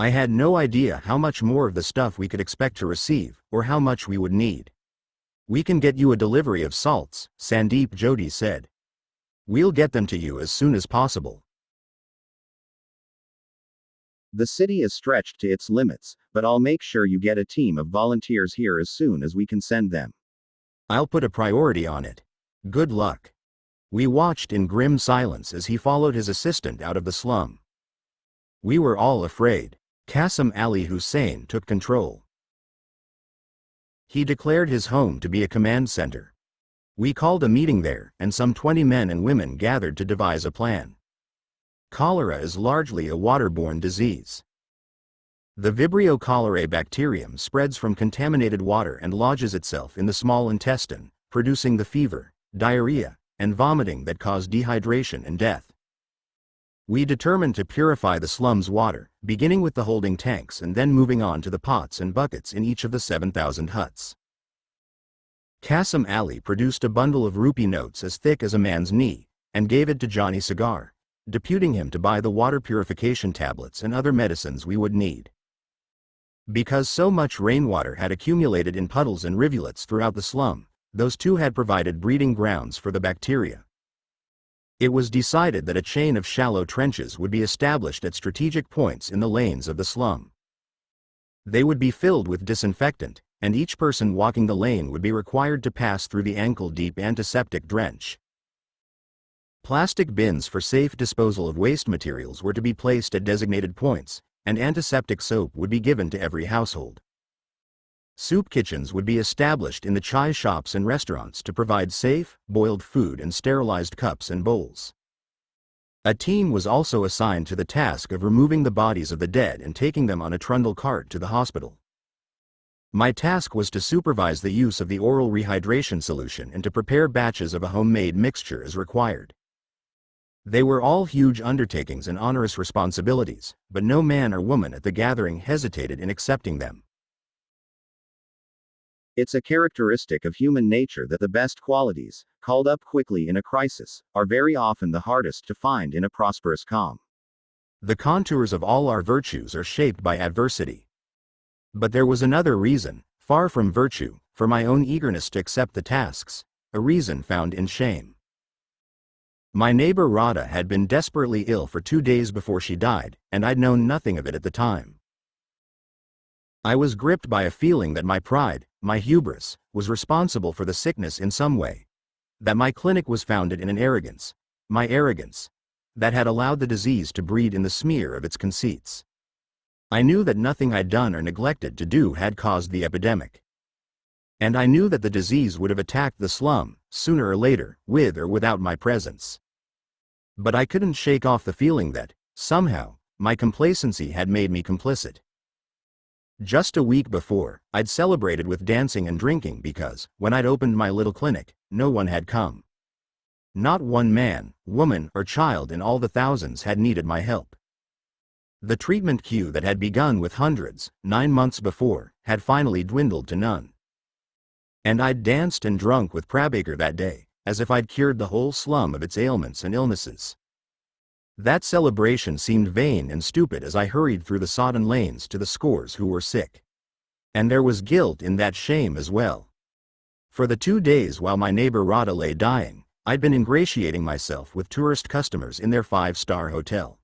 I had no idea how much more of the stuff we could expect to receive, or how much we would need. "We can get you a delivery of salts," Sandeep Jyoti said. "We'll get them to you as soon as possible." The city is stretched to its limits, but I'll make sure you get a team of volunteers here as soon as we can send them. "I'll put a priority on it. Good luck." We watched in grim silence as he followed his assistant out of the slum. We were all afraid. Qasim Ali Hussein took control. He declared his home to be a command center. We called a meeting there, and some 20 men and women gathered to devise a plan. Cholera is largely a waterborne disease. The Vibrio cholerae bacterium spreads from contaminated water and lodges itself in the small intestine, producing the fever, diarrhea, and vomiting that cause dehydration and death. We determined to purify the slum's water, beginning with the holding tanks and then moving on to the pots and buckets in each of the 7,000 huts. Qasim Ali produced a bundle of rupee notes as thick as a man's knee, and gave it to Johnny Cigar, deputing him to buy the water purification tablets and other medicines we would need. Because so much rainwater had accumulated in puddles and rivulets throughout the slum, those two had provided breeding grounds for the bacteria. It was decided that a chain of shallow trenches would be established at strategic points in the lanes of the slum. They would be filled with disinfectant, and each person walking the lane would be required to pass through the ankle-deep antiseptic drench. Plastic bins for safe disposal of waste materials were to be placed at designated points, and antiseptic soap would be given to every household. Soup kitchens would be established in the chai shops and restaurants to provide safe, boiled food and sterilized cups and bowls. A team was also assigned to the task of removing the bodies of the dead and taking them on a trundle cart to the hospital. My task was to supervise the use of the oral rehydration solution and to prepare batches of a homemade mixture as required. They were all huge undertakings and onerous responsibilities, but no man or woman at the gathering hesitated in accepting them. It's a characteristic of human nature that the best qualities, called up quickly in a crisis, are very often the hardest to find in a prosperous calm. The contours of all our virtues are shaped by adversity. But there was another reason, far from virtue, for my own eagerness to accept the tasks, a reason found in shame. My neighbor Radha had been desperately ill for 2 days before she died, and I'd known nothing of it at the time. I was gripped by a feeling that my pride, my hubris, was responsible for the sickness in some way. That my clinic was founded in an arrogance, my arrogance, that had allowed the disease to breed in the smear of its conceits. I knew that nothing I'd done or neglected to do had caused the epidemic. And I knew that the disease would have attacked the slum, sooner or later, with or without my presence. But I couldn't shake off the feeling that, somehow, my complacency had made me complicit. Just a week before, I'd celebrated with dancing and drinking because, when I'd opened my little clinic, no one had come. Not one man, woman, or child in all the thousands had needed my help. The treatment queue that had begun with hundreds, 9 months before, had finally dwindled to none. And I'd danced and drunk with Prabhakar that day, as if I'd cured the whole slum of its ailments and illnesses. That celebration seemed vain and stupid as I hurried through the sodden lanes to the scores who were sick. And there was guilt in that shame as well. For the 2 days while my neighbor Radha lay dying, I'd been ingratiating myself with tourist customers in their 5-star hotel.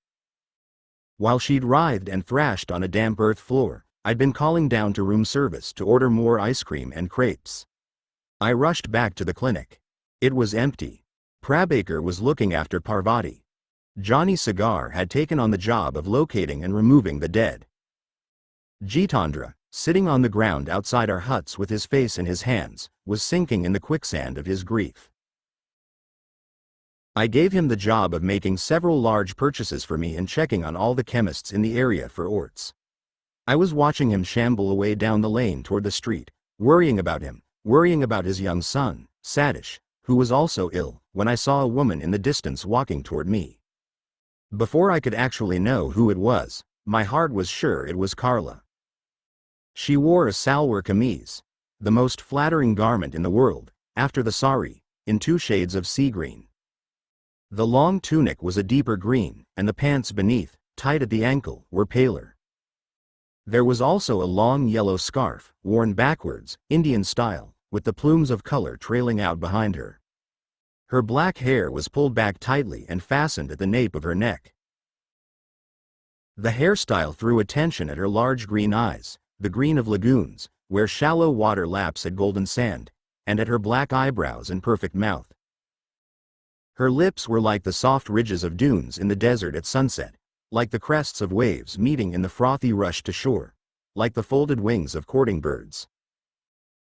While she'd writhed and thrashed on a damp earth floor, I'd been calling down to room service to order more ice cream and crepes. I rushed back to the clinic. It was empty. Prabhakar was looking after Parvati. Johnny Cigar had taken on the job of locating and removing the dead. Jitendra, sitting on the ground outside our huts with his face in his hands, was sinking in the quicksand of his grief. I gave him the job of making several large purchases for me and checking on all the chemists in the area for orts. I was watching him shamble away down the lane toward the street, worrying about him, worrying about his young son, Satish, who was also ill, when I saw a woman in the distance walking toward me. Before I could actually know who it was, my heart was sure it was Carla. She wore a salwar kameez, the most flattering garment in the world, after the sari, in 2 shades of sea green. The long tunic was a deeper green, and the pants beneath, tight at the ankle, were paler. There was also a long yellow scarf, worn backwards, Indian style, with the plumes of color trailing out behind her. Her black hair was pulled back tightly and fastened at the nape of her neck. The hairstyle threw attention at her large green eyes, the green of lagoons, where shallow water laps at golden sand, and at her black eyebrows and perfect mouth. Her lips were like the soft ridges of dunes in the desert at sunset, like the crests of waves meeting in the frothy rush to shore, like the folded wings of courting birds.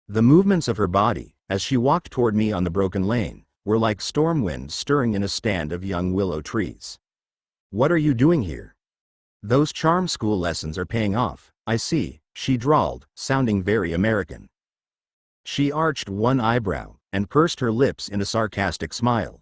The movements of her body, as she walked toward me on the broken lane, were like storm winds stirring in a stand of young willow trees. "What are you doing here?" "Those charm school lessons are paying off, I see," she drawled, sounding very American. She arched one eyebrow, and pursed her lips in a sarcastic smile.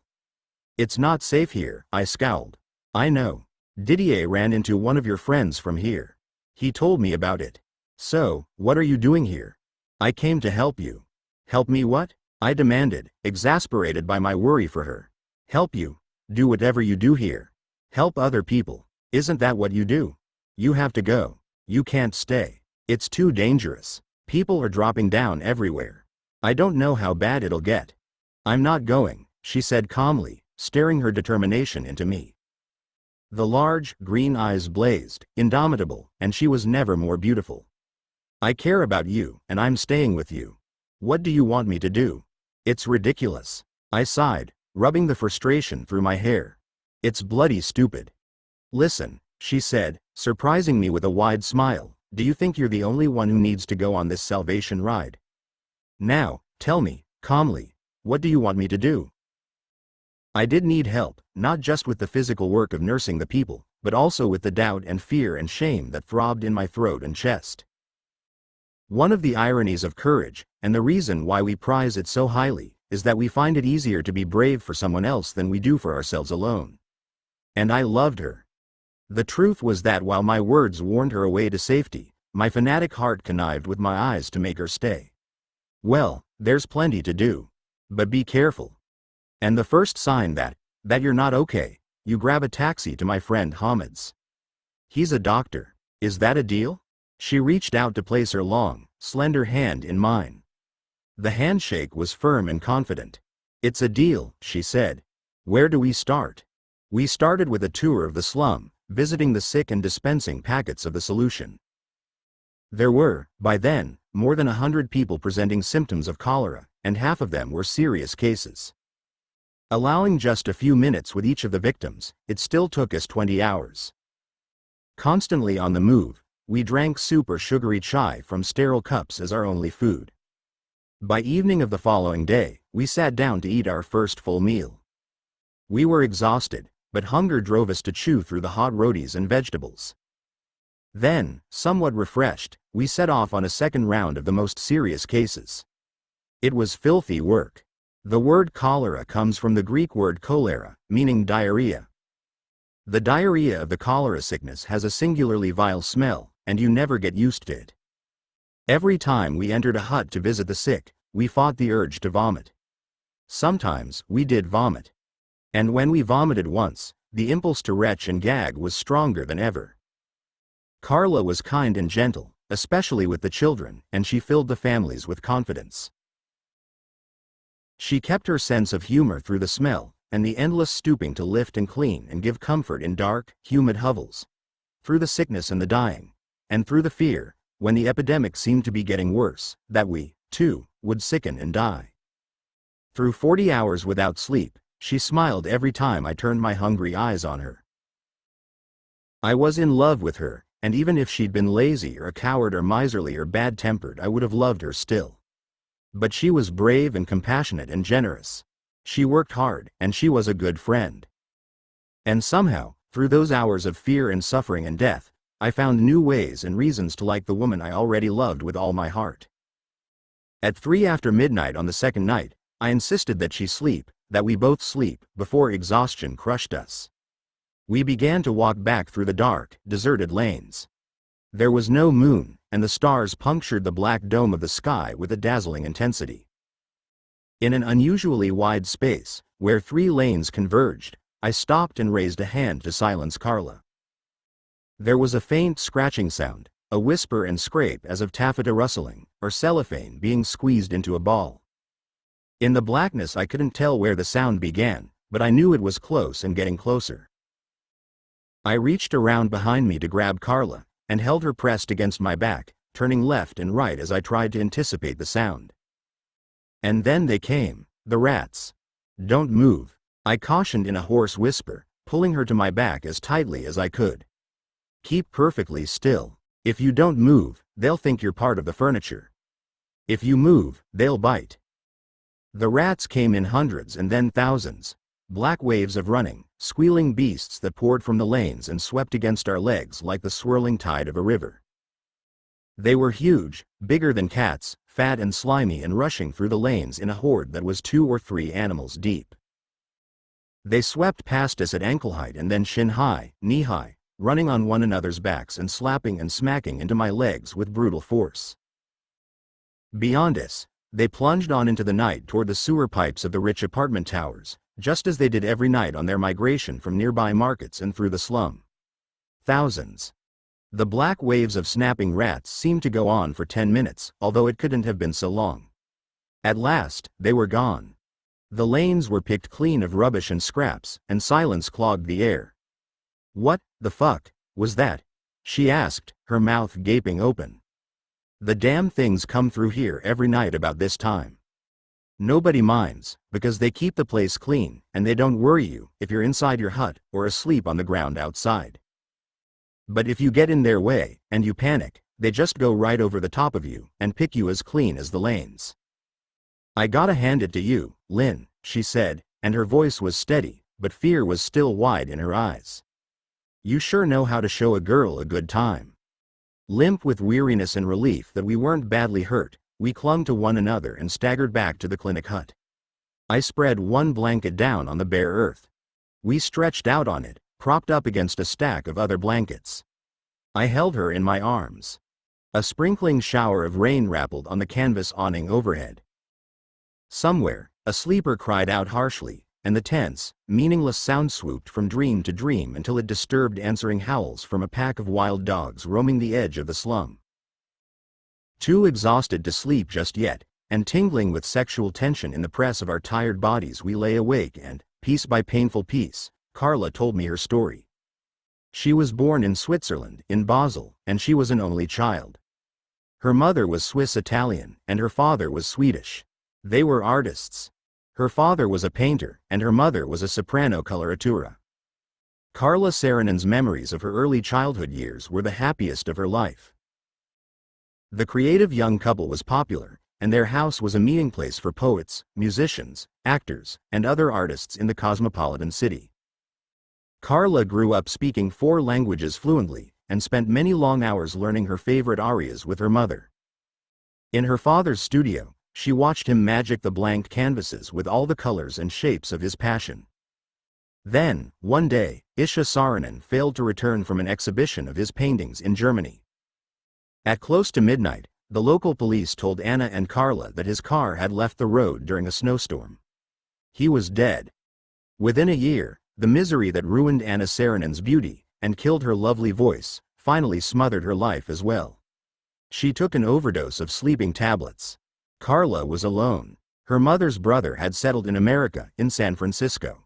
"It's not safe here," I scowled. "I know. Didier ran into one of your friends from here. He told me about it. So, what are you doing here?" "I came to help you." "Help me what?" I demanded, exasperated by my worry for her. "Help you. Do whatever you do here. Help other people. Isn't that what you do? You have to go. You can't stay. It's too dangerous. People are dropping down everywhere. I don't know how bad it'll get." "I'm not going," she said calmly, staring her determination into me. The large, green eyes blazed, indomitable, and she was never more beautiful. "I care about you, and I'm staying with you. What do you want me to do?" "It's ridiculous." I sighed, rubbing the frustration through my hair. "It's bloody stupid." "Listen," she said, surprising me with a wide smile, "do you think you're the only one who needs to go on this salvation ride? Now, tell me, calmly, what do you want me to do?" I did need help, not just with the physical work of nursing the people, but also with the doubt and fear and shame that throbbed in my throat and chest. One of the ironies of courage, and the reason why we prize it so highly, is that we find it easier to be brave for someone else than we do for ourselves alone. And I loved her. The truth was that while my words warned her away to safety, my fanatic heart connived with my eyes to make her stay. "Well, there's plenty to do. But be careful. And the first sign that you're not okay, you grab a taxi to my friend Hamid's. He's a doctor. Is that a deal?" She reached out to place her long, slender hand in mine. The handshake was firm and confident. "It's a deal," she said. "Where do we start?" We started with a tour of the slum, visiting the sick and dispensing packets of the solution. There were, by then, more than 100 people presenting symptoms of cholera, and half of them were serious cases. Allowing just a few minutes with each of the victims, it still took us 20 hours. Constantly on the move, we drank soup or sugary chai from sterile cups as our only food. By evening of the following day, we sat down to eat our first full meal. We were exhausted, but hunger drove us to chew through the hot rotis and vegetables. Then, somewhat refreshed, we set off on a second round of the most serious cases. It was filthy work. The word cholera comes from the Greek word cholera, meaning diarrhea. The diarrhea of the cholera sickness has a singularly vile smell, and you never get used to it. Every time we entered a hut to visit the sick, we fought the urge to vomit. Sometimes, we did vomit. And when we vomited once, the impulse to retch and gag was stronger than ever. Carla was kind and gentle, especially with the children, and she filled the families with confidence. She kept her sense of humor through the smell, and the endless stooping to lift and clean and give comfort in dark, humid hovels. Through the sickness and the dying, and through the fear, when the epidemic seemed to be getting worse, that we, too, would sicken and die. Through 40 hours without sleep, she smiled every time I turned my hungry eyes on her. I was in love with her, and even if she'd been lazy or a coward or miserly or bad-tempered, I would have loved her still. But she was brave and compassionate and generous. She worked hard, and she was a good friend. And somehow, through those hours of fear and suffering and death, I found new ways and reasons to like the woman I already loved with all my heart. At 3 after midnight on the second night, I insisted that she sleep, that we both sleep, before exhaustion crushed us. We began to walk back through the dark, deserted lanes. There was no moon, and the stars punctured the black dome of the sky with a dazzling intensity. In an unusually wide space, where 3 lanes converged, I stopped and raised a hand to silence Carla. There was a faint scratching sound, a whisper and scrape as of taffeta rustling, or cellophane being squeezed into a ball. In the blackness I couldn't tell where the sound began, but I knew it was close and getting closer. I reached around behind me to grab Carla, and held her pressed against my back, turning left and right as I tried to anticipate the sound. And then they came, the rats. "Don't move," I cautioned in a hoarse whisper, pulling her to my back as tightly as I could. "Keep perfectly still. If you don't move, they'll think you're part of the furniture. If you move, they'll bite." The rats came in hundreds and then thousands, black waves of running, squealing beasts that poured from the lanes and swept against our legs like the swirling tide of a river. They were huge, bigger than cats, fat and slimy, and rushing through the lanes in a horde that was 2 or 3 animals deep. They swept past us at ankle height and then shin high, knee high, running on one another's backs and slapping and smacking into my legs with brutal force. Beyond us, they plunged on into the night toward the sewer pipes of the rich apartment towers, just as they did every night on their migration from nearby markets and through the slum. Thousands. The black waves of snapping rats seemed to go on for 10 minutes, although it couldn't have been so long. At last, they were gone. The lanes were picked clean of rubbish and scraps, and silence clogged the air. "What the fuck was that?" she asked, her mouth gaping open. "The damn things come through here every night about this time. Nobody minds, because they keep the place clean, and they don't worry you if you're inside your hut or asleep on the ground outside. But if you get in their way, and you panic, they just go right over the top of you and pick you as clean as the lanes. I gotta hand it to you, Lynn," she said, and her voice was steady, but fear was still wide in her eyes. "You sure know how to show a girl a good time." Limp with weariness and relief that we weren't badly hurt, we clung to one another and staggered back to the clinic hut. I spread one blanket down on the bare earth. We stretched out on it, propped up against a stack of other blankets. I held her in my arms. A sprinkling shower of rain rappled on the canvas awning overhead. Somewhere, a sleeper cried out harshly, and the tense, meaningless sound swooped from dream to dream until it disturbed answering howls from a pack of wild dogs roaming the edge of the slum. Too exhausted to sleep just yet, and tingling with sexual tension in the press of our tired bodies, we lay awake and, piece by painful piece, Carla told me her story. She was born in Switzerland, in Basel, and she was an only child. Her mother was Swiss-Italian, and her father was Swedish. They were artists. Her father was a painter, and her mother was a soprano coloratura. Carla Saarinen memories of her early childhood years were the happiest of her life. The creative young couple was popular, and their house was a meeting place for poets, musicians, actors, and other artists in the cosmopolitan city. Carla grew up speaking 4 languages fluently, and spent many long hours learning her favorite arias with her mother. In her father's studio, she watched him magic the blank canvases with all the colors and shapes of his passion. Then, one day, Isha Saarinen failed to return from an exhibition of his paintings in Germany. At close to midnight, the local police told Anna and Carla that his car had left the road during a snowstorm. He was dead. Within a year, the misery that ruined Anna Saarinen's beauty, and killed her lovely voice, finally smothered her life as well. She took an overdose of sleeping tablets. Carla was alone. Her mother's brother had settled in America, in San Francisco.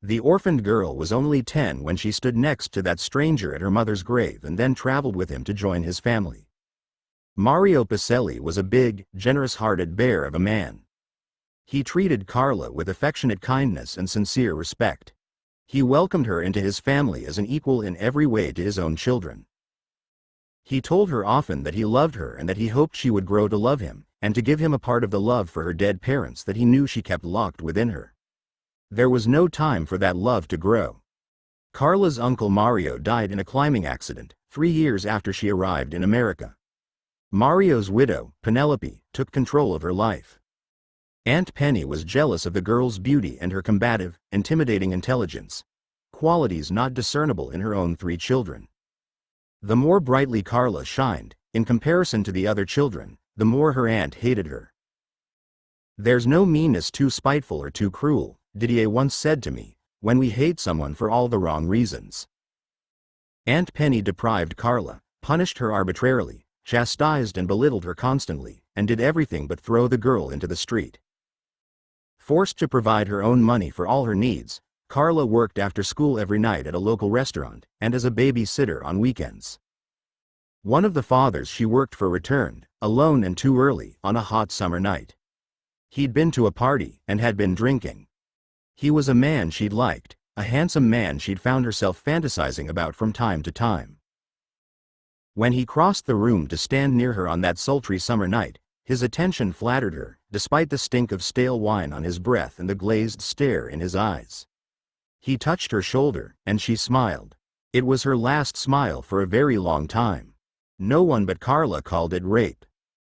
The orphaned girl was only 10 when she stood next to that stranger at her mother's grave and then traveled with him to join his family. Mario Pacelli was a big, generous-hearted bear of a man. He treated Carla with affectionate kindness and sincere respect. He welcomed her into his family as an equal in every way to his own children. He told her often that he loved her and that he hoped she would grow to love him, and to give him a part of the love for her dead parents that he knew she kept locked within her. There was no time for that love to grow. Carla's uncle Mario died in a climbing accident, 3 years after she arrived in America. Mario's widow, Penelope, took control of her life. Aunt Penny was jealous of the girl's beauty and her combative, intimidating intelligence, qualities not discernible in her own 3 children. The more brightly Carla shined, in comparison to the other children, the more her aunt hated her. "There's no meanness too spiteful or too cruel," Didier once said to me, "when we hate someone for all the wrong reasons." Aunt Penny deprived Carla, punished her arbitrarily, chastised and belittled her constantly, and did everything but throw the girl into the street. Forced to provide her own money for all her needs, Carla worked after school every night at a local restaurant, and as a babysitter on weekends. One of the fathers she worked for returned, alone and too early, on a hot summer night. He'd been to a party, and had been drinking. He was a man she'd liked, a handsome man she'd found herself fantasizing about from time to time. When he crossed the room to stand near her on that sultry summer night, his attention flattered her, despite the stink of stale wine on his breath and the glazed stare in his eyes. He touched her shoulder, and she smiled. It was her last smile for a very long time. No one but Carla called it rape.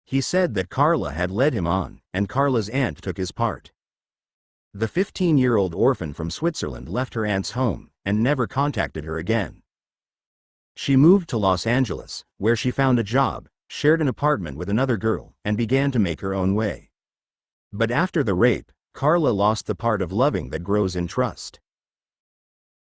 He said that Carla had led him on, and Carla's aunt took his part. The 15-year-old orphan from Switzerland left her aunt's home, and never contacted her again. She moved to Los Angeles, where she found a job, shared an apartment with another girl, and began to make her own way. But after the rape, Carla lost the part of loving that grows in trust.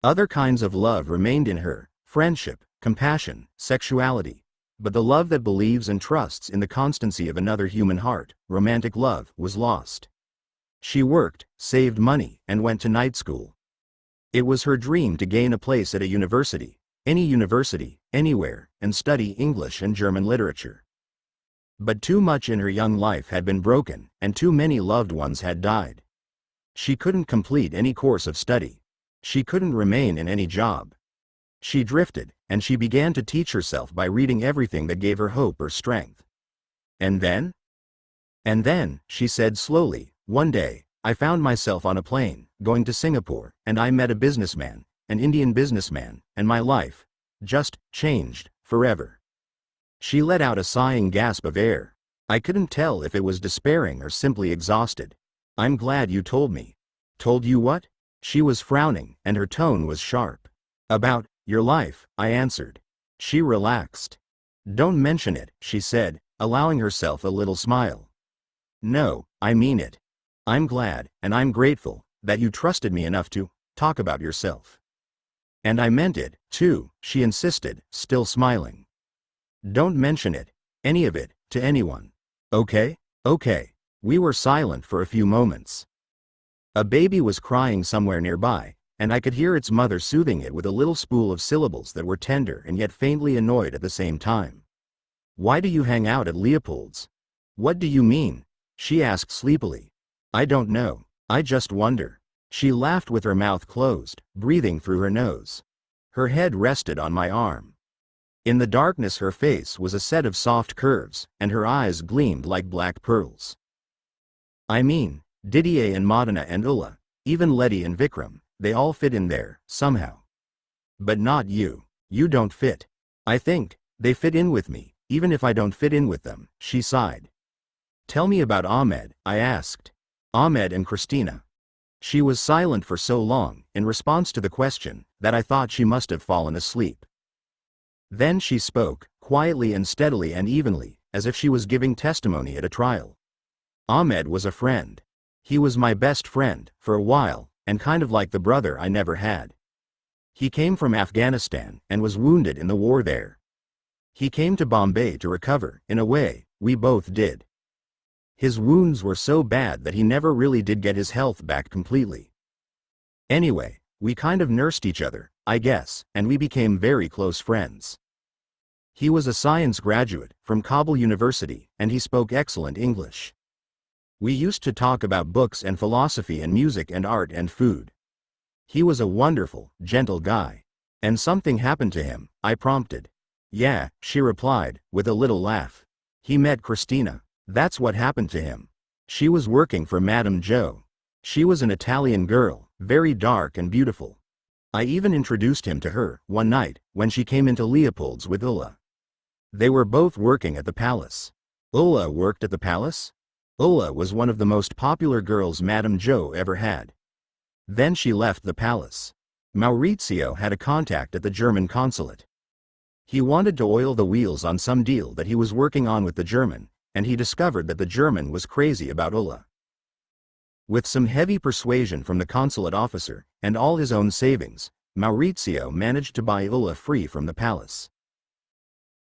Other kinds of love remained in her: friendship, compassion, sexuality. But the love that believes and trusts in the constancy of another human heart, romantic love, was lost. She worked, saved money, and went to night school. It was her dream to gain a place at a university, any university, anywhere, and study English and German literature. But too much in her young life had been broken, and too many loved ones had died. She couldn't complete any course of study. She couldn't remain in any job. She drifted, and she began to teach herself by reading everything that gave her hope or strength. And then? And then, she said slowly, one day, I found myself on a plane, going to Singapore, and I met a businessman, an Indian businessman, and my life just changed forever. She let out a sighing gasp of air. I couldn't tell if it was despairing or simply exhausted. I'm glad you told me. Told you what? She was frowning, and her tone was sharp. About your life, I answered. She relaxed. Don't mention it, she said, allowing herself a little smile. No, I mean it. I'm glad, and I'm grateful, that you trusted me enough to talk about yourself. And I meant it, too, she insisted, still smiling. Don't mention it, any of it, to anyone. Okay? Okay. We were silent for a few moments. A baby was crying somewhere nearby, and I could hear its mother soothing it with a little spool of syllables that were tender and yet faintly annoyed at the same time. Why do you hang out at Leopold's? What do you mean? She asked sleepily. I don't know. I just wonder. She laughed with her mouth closed, breathing through her nose. Her head rested on my arm. In the darkness her face was a set of soft curves, and her eyes gleamed like black pearls. I mean, Didier and Madana and Ulla, even Letty and Vikram, they all fit in there, somehow. But not you. You don't fit. I think they fit in with me, even if I don't fit in with them, she sighed. Tell me about Ahmed, I asked. Ahmed and Christina. She was silent for so long, in response to the question, that I thought she must have fallen asleep. Then she spoke, quietly and steadily and evenly, as if she was giving testimony at a trial. Ahmed was a friend. He was my best friend, for a while, and kind of like the brother I never had. He came from Afghanistan, and was wounded in the war there. He came to Bombay to recover, in a way, we both did. His wounds were so bad that he never really did get his health back completely. Anyway, we kind of nursed each other, I guess, and we became very close friends. He was a science graduate, from Kabul University, and he spoke excellent English. We used to talk about books and philosophy and music and art and food. He was a wonderful, gentle guy. And something happened to him, I prompted. Yeah, she replied, with a little laugh. He met Christina. That's what happened to him. She was working for Madame Joe. She was an Italian girl, very dark and beautiful. I even introduced him to her, one night, when she came into Leopold's with Ulla. They were both working at the palace. Ulla worked at the palace? Ulla was one of the most popular girls Madame Joe ever had. Then she left the palace. Maurizio had a contact at the German consulate. He wanted to oil the wheels on some deal that he was working on with the German, and he discovered that the German was crazy about Ulla. With some heavy persuasion from the consulate officer, and all his own savings, Maurizio managed to buy Ulla free from the palace.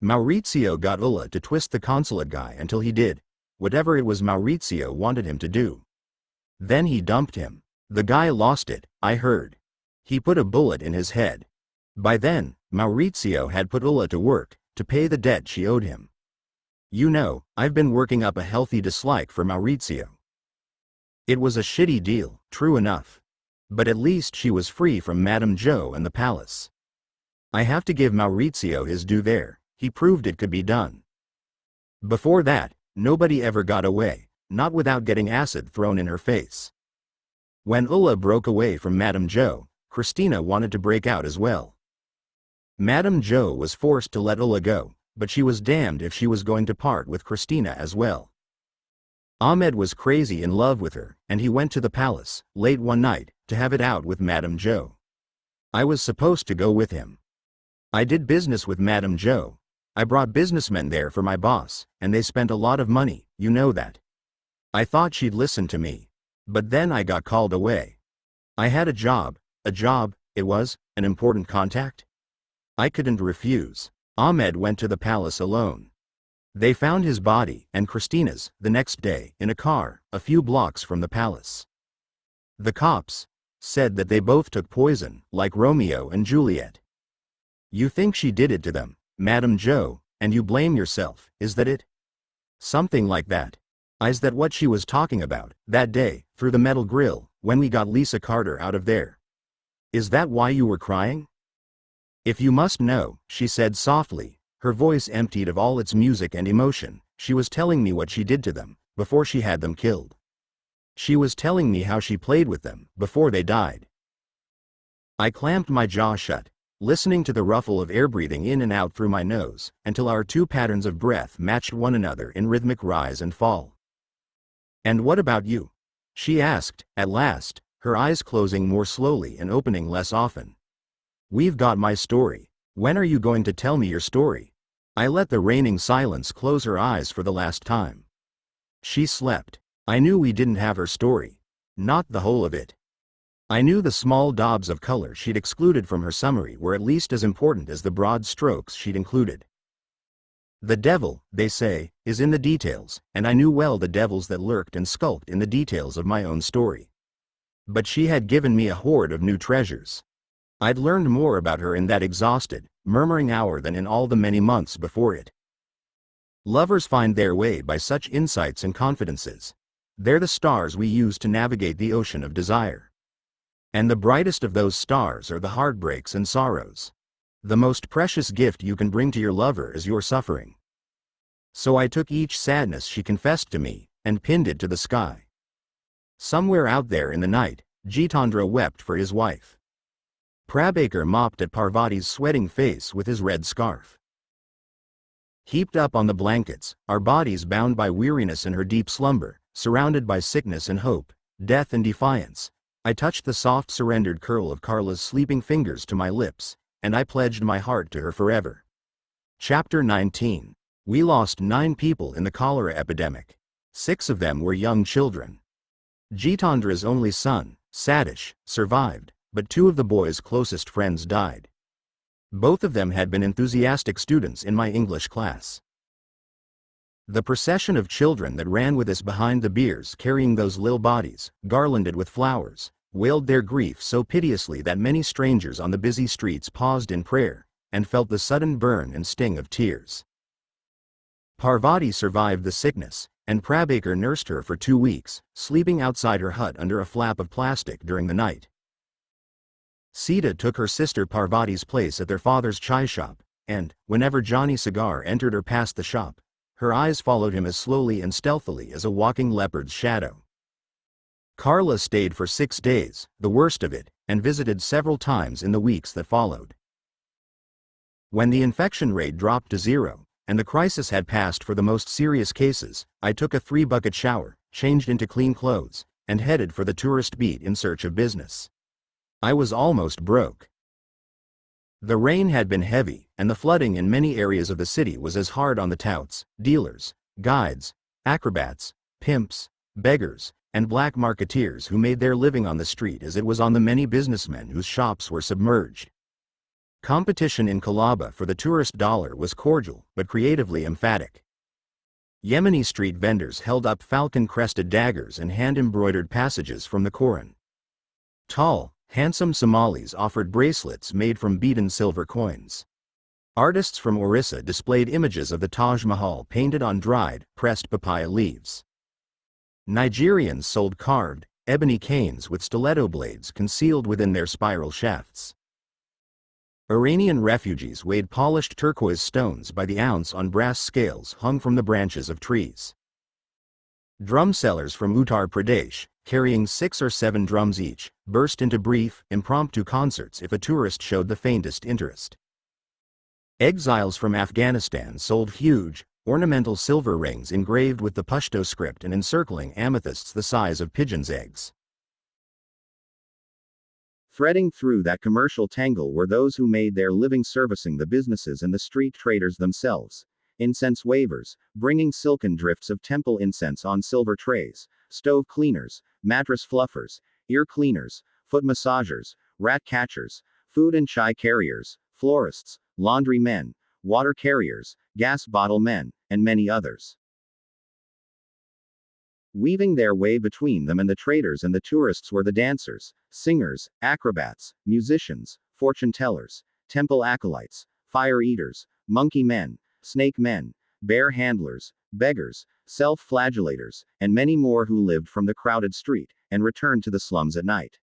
Maurizio got Ulla to twist the consulate guy until he did whatever it was Maurizio wanted him to do. Then he dumped him. The guy lost it, I heard. He put a bullet in his head. By then, Maurizio had put Ulla to work to pay the debt she owed him. You know, I've been working up a healthy dislike for Maurizio. It was a shitty deal, true enough. But at least she was free from Madame Jo and the palace. I have to give Maurizio his due there, he proved it could be done. Before that, nobody ever got away, not without getting acid thrown in her face. When Ulla broke away from Madame Jo, Christina wanted to break out as well. Madame Jo was forced to let Ulla go, but she was damned if she was going to part with Christina as well. Ahmed was crazy in love with her, and he went to the palace, late one night, to have it out with Madame Jo. I was supposed to go with him. I did business with Madame Jo. I brought businessmen there for my boss, and they spent a lot of money, you know that. I thought she'd listen to me. But then I got called away. I had a job, it was, an important contact. I couldn't refuse. Ahmed went to the palace alone. They found his body, and Christina's, the next day, in a car, a few blocks from the palace. The cops said that they both took poison, like Romeo and Juliet. You think she did it to them, Madame Jo, and you blame yourself, is that it? Something like that. Is that what she was talking about, that day, through the metal grill, when we got Lisa Carter out of there? Is that why you were crying? If you must know, she said softly, her voice emptied of all its music and emotion, she was telling me what she did to them, before she had them killed. She was telling me how she played with them, before they died. I clamped my jaw shut, listening to the ruffle of air breathing in and out through my nose, until our two patterns of breath matched one another in rhythmic rise and fall. And what about you? She asked, at last, her eyes closing more slowly and opening less often. We've got my story. When are you going to tell me your story? I let the reigning silence close her eyes for the last time. She slept. I knew we didn't have her story. Not the whole of it. I knew the small daubs of color she'd excluded from her summary were at least as important as the broad strokes she'd included. The devil, they say, is in the details, and I knew well the devils that lurked and skulked in the details of my own story. But she had given me a hoard of new treasures. I'd learned more about her in that exhausted, murmuring hour than in all the many months before it. Lovers find their way by such insights and confidences. They're the stars we use to navigate the ocean of desire. And the brightest of those stars are the heartbreaks and sorrows. The most precious gift you can bring to your lover is your suffering. So I took each sadness she confessed to me, and pinned it to the sky. Somewhere out there in the night, Jitendra wept for his wife. Prabhakar mopped at Parvati's sweating face with his red scarf. Heaped up on the blankets, our bodies bound by weariness in her deep slumber, surrounded by sickness and hope, death and defiance, I touched the soft surrendered curl of Carla's sleeping fingers to my lips, and I pledged my heart to her forever. Chapter 19. We lost 9 people in the cholera epidemic. 6 of them were young children. Jitendra's only son, Satish, survived, but 2 of the boy's closest friends died. Both of them had been enthusiastic students in my English class. The procession of children that ran with us behind the biers carrying those little bodies, garlanded with flowers, wailed their grief so piteously that many strangers on the busy streets paused in prayer, and felt the sudden burn and sting of tears. Parvati survived the sickness, and Prabhakar nursed her for 2 weeks, sleeping outside her hut under a flap of plastic during the night. Sita took her sister Parvati's place at their father's chai shop, and, whenever Johnny Cigar entered or passed the shop, her eyes followed him as slowly and stealthily as a walking leopard's shadow. Carla stayed for 6 days, the worst of it, and visited several times in the weeks that followed. When the infection rate dropped to 0, and the crisis had passed for the most serious cases, I took a 3-bucket shower, changed into clean clothes, and headed for the tourist beat in search of business. I was almost broke. The rain had been heavy, and the flooding in many areas of the city was as hard on the touts, dealers, guides, acrobats, pimps, beggars, and black marketeers who made their living on the street as it was on the many businessmen whose shops were submerged. Competition in Colaba for the tourist dollar was cordial but creatively emphatic. Yemeni street vendors held up falcon-crested daggers and hand-embroidered passages from the Koran. Tall, handsome Somalis offered bracelets made from beaten silver coins. Artists from Orissa displayed images of the Taj Mahal painted on dried, pressed papaya leaves. Nigerians sold carved, ebony canes with stiletto blades concealed within their spiral shafts. Iranian refugees weighed polished turquoise stones by the ounce on brass scales hung from the branches of trees. Drum sellers from Uttar Pradesh, carrying 6 or 7 drums each, burst into brief, impromptu concerts if a tourist showed the faintest interest. Exiles from Afghanistan sold huge, ornamental silver rings engraved with the Pashto script and encircling amethysts the size of pigeons' eggs. Threading through that commercial tangle were those who made their living servicing the businesses and the street traders themselves. Incense weavers, bringing silken drifts of temple incense on silver trays, stove cleaners, mattress fluffers, ear cleaners, foot massagers, rat catchers, food and chai carriers, florists, laundry men, water carriers, gas bottle men, and many others. Weaving their way between them and the traders and the tourists were the dancers, singers, acrobats, musicians, fortune tellers, temple acolytes, fire eaters, monkey men, snake men, bear handlers, beggars, self-flagellators, and many more who lived from the crowded street and returned to the slums at night.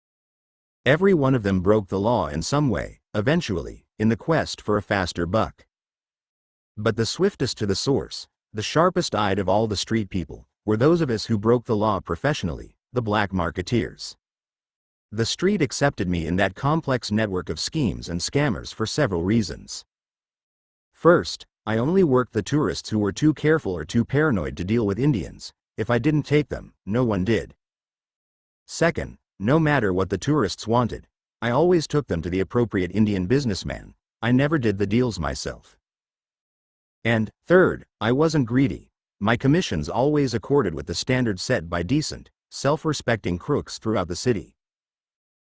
Every one of them broke the law in some way, eventually, in the quest for a faster buck. But the swiftest to the source, the sharpest-eyed of all the street people, were those of us who broke the law professionally, the black marketeers. The street accepted me in that complex network of schemes and scammers for several reasons. First, I only worked the tourists who were too careful or too paranoid to deal with Indians. If I didn't take them, no one did. Second, no matter what the tourists wanted, I always took them to the appropriate Indian businessman. I never did the deals myself. And, third, I wasn't greedy. My commissions always accorded with the standards set by decent, self-respecting crooks throughout the city.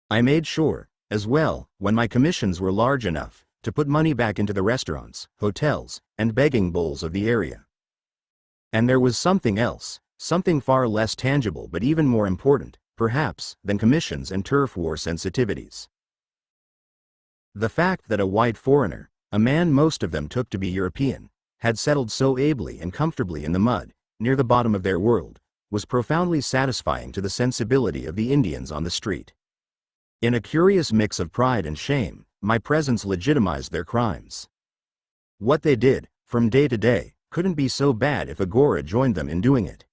I made sure, as well, when my commissions were large enough, to put money back into the restaurants, hotels, and begging bowls of the area. And there was something else, something far less tangible but even more important, perhaps, than commissions and turf war sensitivities. The fact that a white foreigner, a man most of them took to be European, had settled so ably and comfortably in the mud, near the bottom of their world, was profoundly satisfying to the sensibility of the Indians on the street. In a curious mix of pride and shame, my presence legitimized their crimes. What they did, from day to day, couldn't be so bad if Agora joined them in doing it.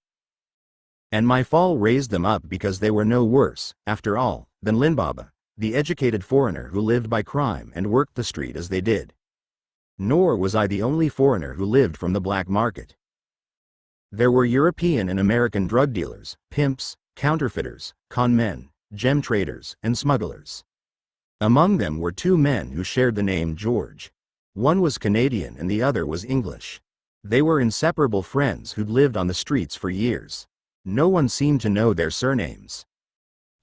And my fall raised them up because they were no worse, after all, than Linbaba, the educated foreigner who lived by crime and worked the street as they did. Nor was I the only foreigner who lived from the black market. There were European and American drug dealers, pimps, counterfeiters, con men, gem traders, and smugglers. Among them were 2 men who shared the name George. One was Canadian and the other was English. They were inseparable friends who'd lived on the streets for years. No one seemed to know their surnames.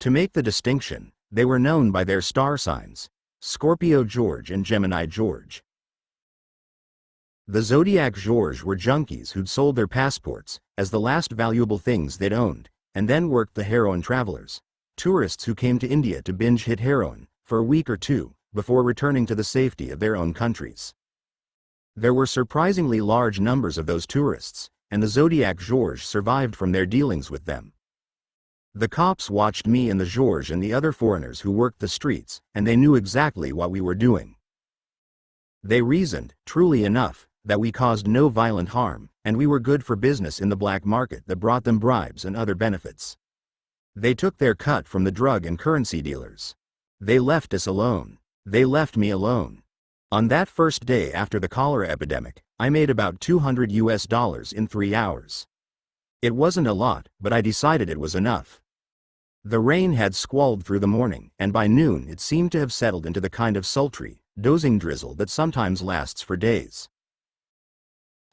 To make the distinction, they were known by their star signs, Scorpio George and Gemini George. The Zodiac George were junkies who'd sold their passports, as the last valuable things they'd owned, and then worked the heroin travelers, tourists who came to India to binge hit heroin, for a week or 2, before returning to the safety of their own countries. There were surprisingly large numbers of those tourists, and the Zodiac George survived from their dealings with them. The cops watched me and the George and the other foreigners who worked the streets, and they knew exactly what we were doing. They reasoned, truly enough, that we caused no violent harm, and we were good for business in the black market that brought them bribes and other benefits. They took their cut from the drug and currency dealers. They left us alone. They left me alone. On that first day after the cholera epidemic, I made about $200 in 3 hours. It wasn't a lot, but I decided it was enough. The rain had squalled through the morning, and by noon it seemed to have settled into the kind of sultry, dozing drizzle that sometimes lasts for days.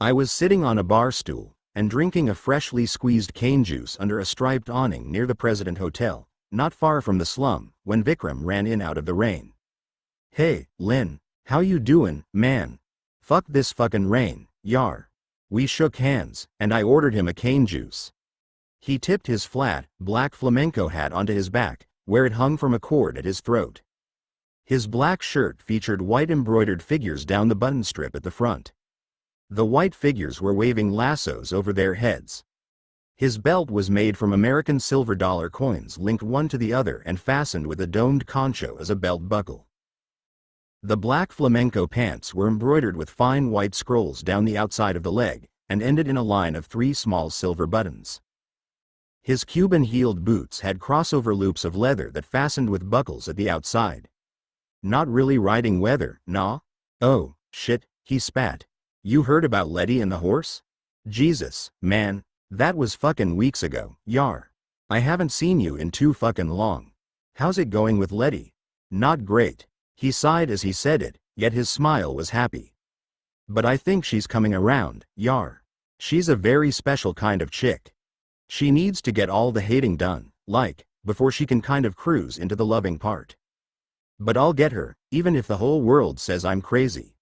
I was sitting on a bar stool, and drinking a freshly squeezed cane juice under a striped awning near the President Hotel, not far from the slum, when Vikram ran in out of the rain. "Hey, Lynn, How you doin', man? Fuck this fucking rain, yar. We shook hands, and I ordered him a cane juice. He tipped his flat, black flamenco hat onto his back, where it hung from a cord at his throat. His black shirt featured white embroidered figures down the button strip at the front. The white figures were waving lassos over their heads. His belt was made from American silver dollar coins linked one to the other and fastened with a domed concho as a belt buckle. The black flamenco pants were embroidered with fine white scrolls down the outside of the leg, and ended in a line of 3 small silver buttons. His Cuban-heeled boots had crossover loops of leather that fastened with buckles at the outside. Not really riding weather, nah? Oh, shit, he spat. You heard about Letty and the horse? Jesus, man, that was fucking weeks ago, yar. I haven't seen you in too fucking long. How's it going with Letty? Not great. He sighed as he said it, yet his smile was happy. But I think she's coming around, yar. She's a very special kind of chick. She needs to get all the hating done, like, before she can kind of cruise into the loving part. But I'll get her, even if the whole world says I'm crazy.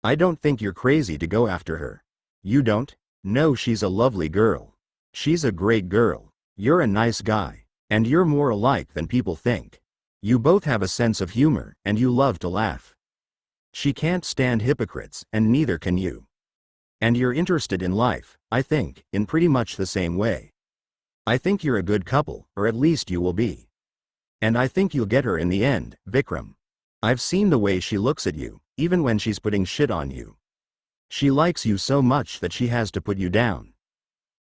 I don't think you're crazy to go after her. You don't? No, she's a lovely girl. She's a great girl. You're a nice guy. And you're more alike than people think. You both have a sense of humor, and you love to laugh. She can't stand hypocrites, and neither can you. And you're interested in life, I think, in pretty much the same way. I think you're a good couple, or at least you will be. And I think you'll get her in the end, Vikram. I've seen the way she looks at you, even when she's putting shit on you. She likes you so much that she has to put you down.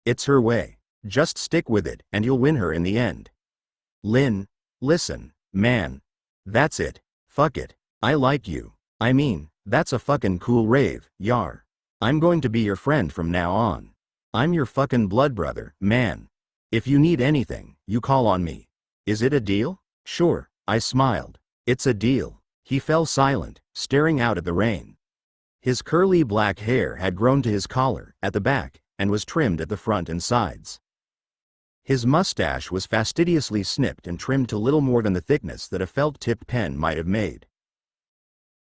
It's her way. Just stick with it, and you'll win her in the end. Lynn, listen, man. That's it. Fuck it. I like you. I mean, that's a fucking cool rave, yar. I'm going to be your friend from now on. I'm your fucking blood brother, man. If you need anything, you call on me. Is it a deal? Sure, I smiled. It's a deal. He fell silent, staring out at the rain. His curly black hair had grown to his collar, at the back, and was trimmed at the front and sides. His mustache was fastidiously snipped and trimmed to little more than the thickness that a felt-tipped pen might have made.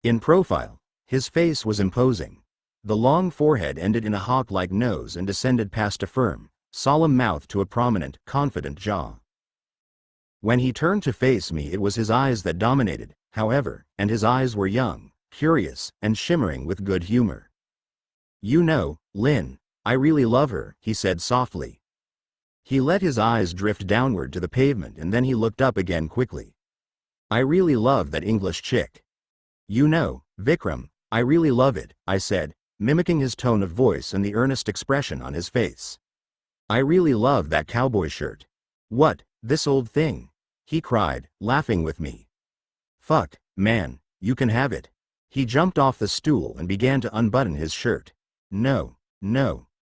In profile, his face was imposing. The long forehead ended in a hawk-like nose and descended past a firm, solemn mouth to a prominent, confident jaw. When he turned to face me, it was his eyes that dominated, however, and his eyes were young, curious, and shimmering with good humor. You know, Lynn, I really love her, he said softly. He let his eyes drift downward to the pavement and then he looked up again quickly. I really love that English chick. You know, Vikram, I really love it, I said, mimicking his tone of voice and the earnest expression on his face. I really love that cowboy shirt. What, this old thing? He cried, laughing with me. Fuck, man, you can have it. He jumped off the stool and began to unbutton his shirt. No,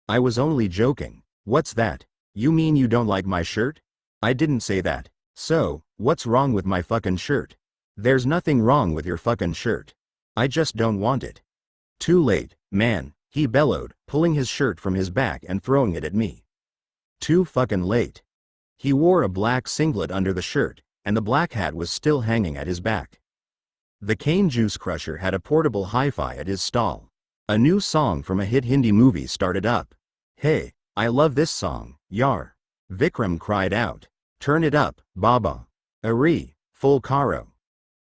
I was only joking. What's that? You mean you don't like my shirt? I didn't say that. So, what's wrong with my fucking shirt? There's nothing wrong with your fucking shirt. I just don't want it. Too late, man, he bellowed, pulling his shirt from his back and throwing it at me. Too fucking late. He wore a black singlet under the shirt, and the black hat was still hanging at his back. The cane juice crusher had a portable hi-fi at his stall. A new song from a hit Hindi movie started up. Hey, I love this song, yar. Vikram cried out. Turn it up, Baba. Aree, full caro.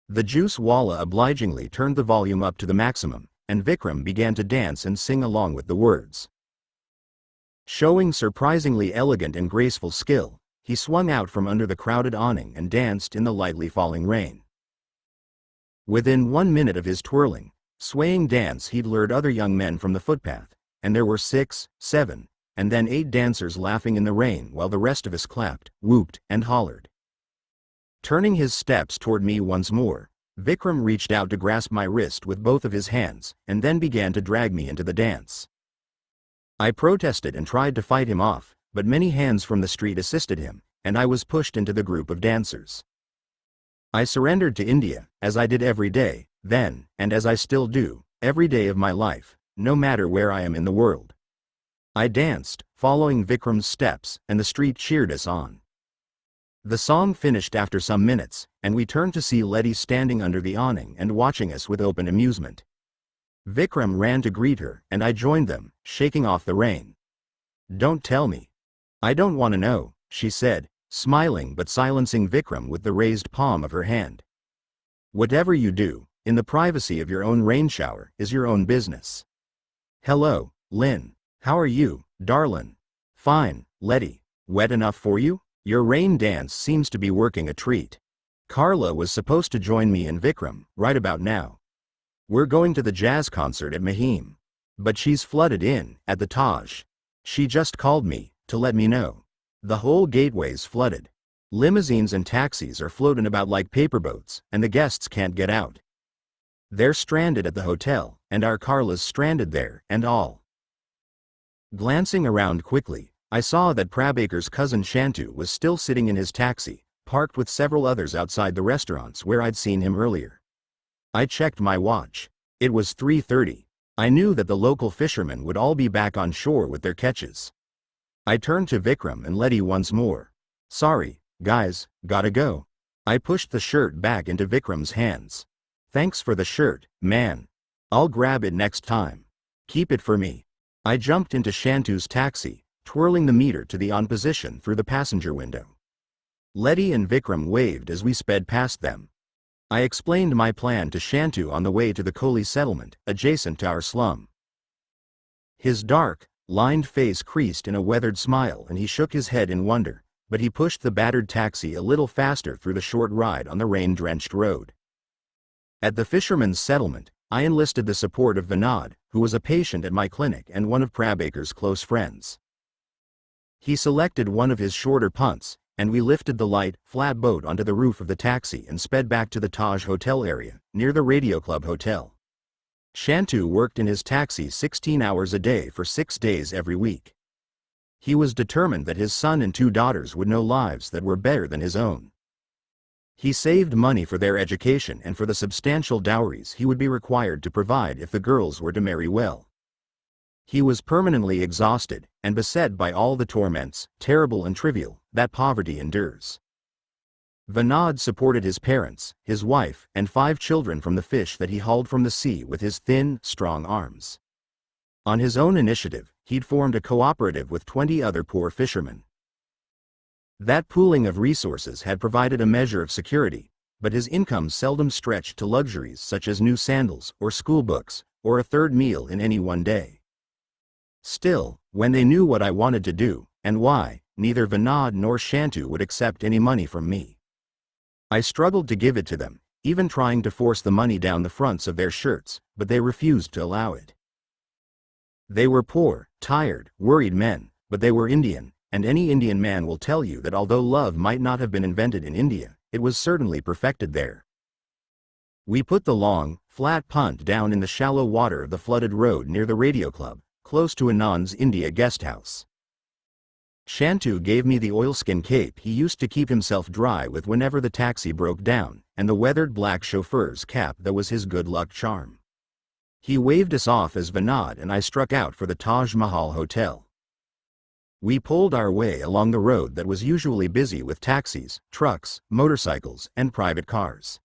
The juice walla obligingly turned the volume up to the maximum, and Vikram began to dance and sing along with the words. Showing surprisingly elegant and graceful skill, he swung out from under the crowded awning and danced in the lightly falling rain. Within 1 minute of his twirling, swaying dance he'd lured other young men from the footpath, and there were 6, 7, and then 8 dancers laughing in the rain while the rest of us clapped, whooped, and hollered. Turning his steps toward me once more, Vikram reached out to grasp my wrist with both of his hands, and then began to drag me into the dance. I protested and tried to fight him off, but many hands from the street assisted him, and I was pushed into the group of dancers. I surrendered to India, as I did every day, then, and as I still do, every day of my life, no matter where I am in the world. I danced, following Vikram's steps, and the street cheered us on. The song finished after some minutes, and we turned to see Letty standing under the awning and watching us with open amusement. Vikram ran to greet her, and I joined them, shaking off the rain. "Don't tell me. I don't want to know," she said, smiling but silencing Vikram with the raised palm of her hand. "Whatever you do, in the privacy of your own rain shower, is your own business." "Hello, Lynn. How are you, darlin'?" "Fine, Letty. Wet enough for you? Your rain dance seems to be working a treat." Carla was supposed to join me and Vikram, right about now. We're going to the jazz concert at Mahim. But she's flooded in, at the Taj. She just called me, to let me know. The whole gateway's flooded. Limousines and taxis are floating about like paper boats, and the guests can't get out. They're stranded at the hotel, and our Carla's stranded there, and all. Glancing around quickly, I saw that Prabaker's cousin Shantu was still sitting in his taxi, parked with several others outside the restaurants where I'd seen him earlier. I checked my watch. It was 3:30. I knew that the local fishermen would all be back on shore with their catches. I turned to Vikram and Letty once more. "Sorry, guys, gotta go." I pushed the shirt back into Vikram's hands. "Thanks for the shirt, man. I'll grab it next time. Keep it for me." I jumped into Shantu's taxi, twirling the meter to the on position through the passenger window. Letty and Vikram waved as we sped past them. I explained my plan to Shantu on the way to the Kohli settlement, adjacent to our slum. His dark, lined face creased in a weathered smile and he shook his head in wonder, but he pushed the battered taxi a little faster through the short ride on the rain-drenched road. At the fisherman's settlement, I enlisted the support of Vinod, who was a patient at my clinic and one of Prabaker's close friends. He selected one of his shorter punts, and we lifted the light, flat boat onto the roof of the taxi and sped back to the Taj Hotel area, near the Radio Club Hotel. Shantu worked in his taxi 16 hours a day for 6 days every week. He was determined that his son and 2 daughters would know lives that were better than his own. He saved money for their education and for the substantial dowries he would be required to provide if the girls were to marry well. He was permanently exhausted and beset by all the torments, terrible and trivial, that poverty endures. Vinod supported his parents, his wife, and 5 children from the fish that he hauled from the sea with his thin, strong arms. On his own initiative, he'd formed a cooperative with 20 other poor fishermen. That pooling of resources had provided a measure of security, but his income seldom stretched to luxuries such as new sandals or school books, or a third meal in any one day. Still, when they knew what I wanted to do, and why, neither Vinod nor Shantu would accept any money from me. I struggled to give it to them, even trying to force the money down the fronts of their shirts, but they refused to allow it. They were poor, tired, worried men, but they were Indian, and any Indian man will tell you that although love might not have been invented in India, it was certainly perfected there. We put the long, flat punt down in the shallow water of the flooded road near the Radio Club, close to Anand's India guest house. Shantu gave me the oilskin cape he used to keep himself dry with whenever the taxi broke down, and the weathered black chauffeur's cap that was his good luck charm. He waved us off as Vinod and I struck out for the Taj Mahal Hotel. We pulled our way along the road that was usually busy with taxis, trucks, motorcycles, and private cars.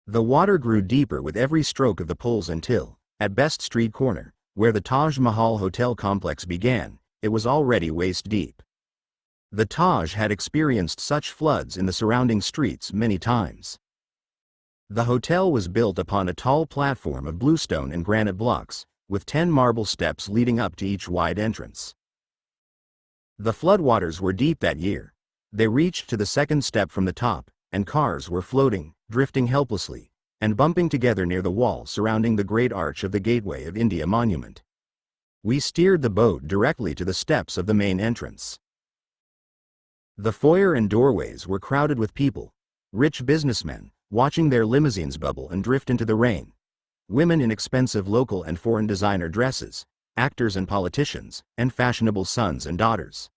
The water grew deeper with every stroke of the poles until, at Best Street corner, where the Taj Mahal Hotel complex began, it was already waist deep. The Taj had experienced such floods in the surrounding streets many times. The hotel was built upon a tall platform of bluestone and granite blocks, with 10 marble steps leading up to each wide entrance. The floodwaters were deep that year. They reached to the second step from the top, and cars were floating, drifting helplessly, and bumping together near the wall surrounding the great arch of the Gateway of India monument. We steered the boat directly to the steps of the main entrance. The foyer and doorways were crowded with people, rich businessmen, watching their limousines bubble and drift into the rain, women in expensive local and foreign designer dresses, actors and politicians, and fashionable sons and daughters.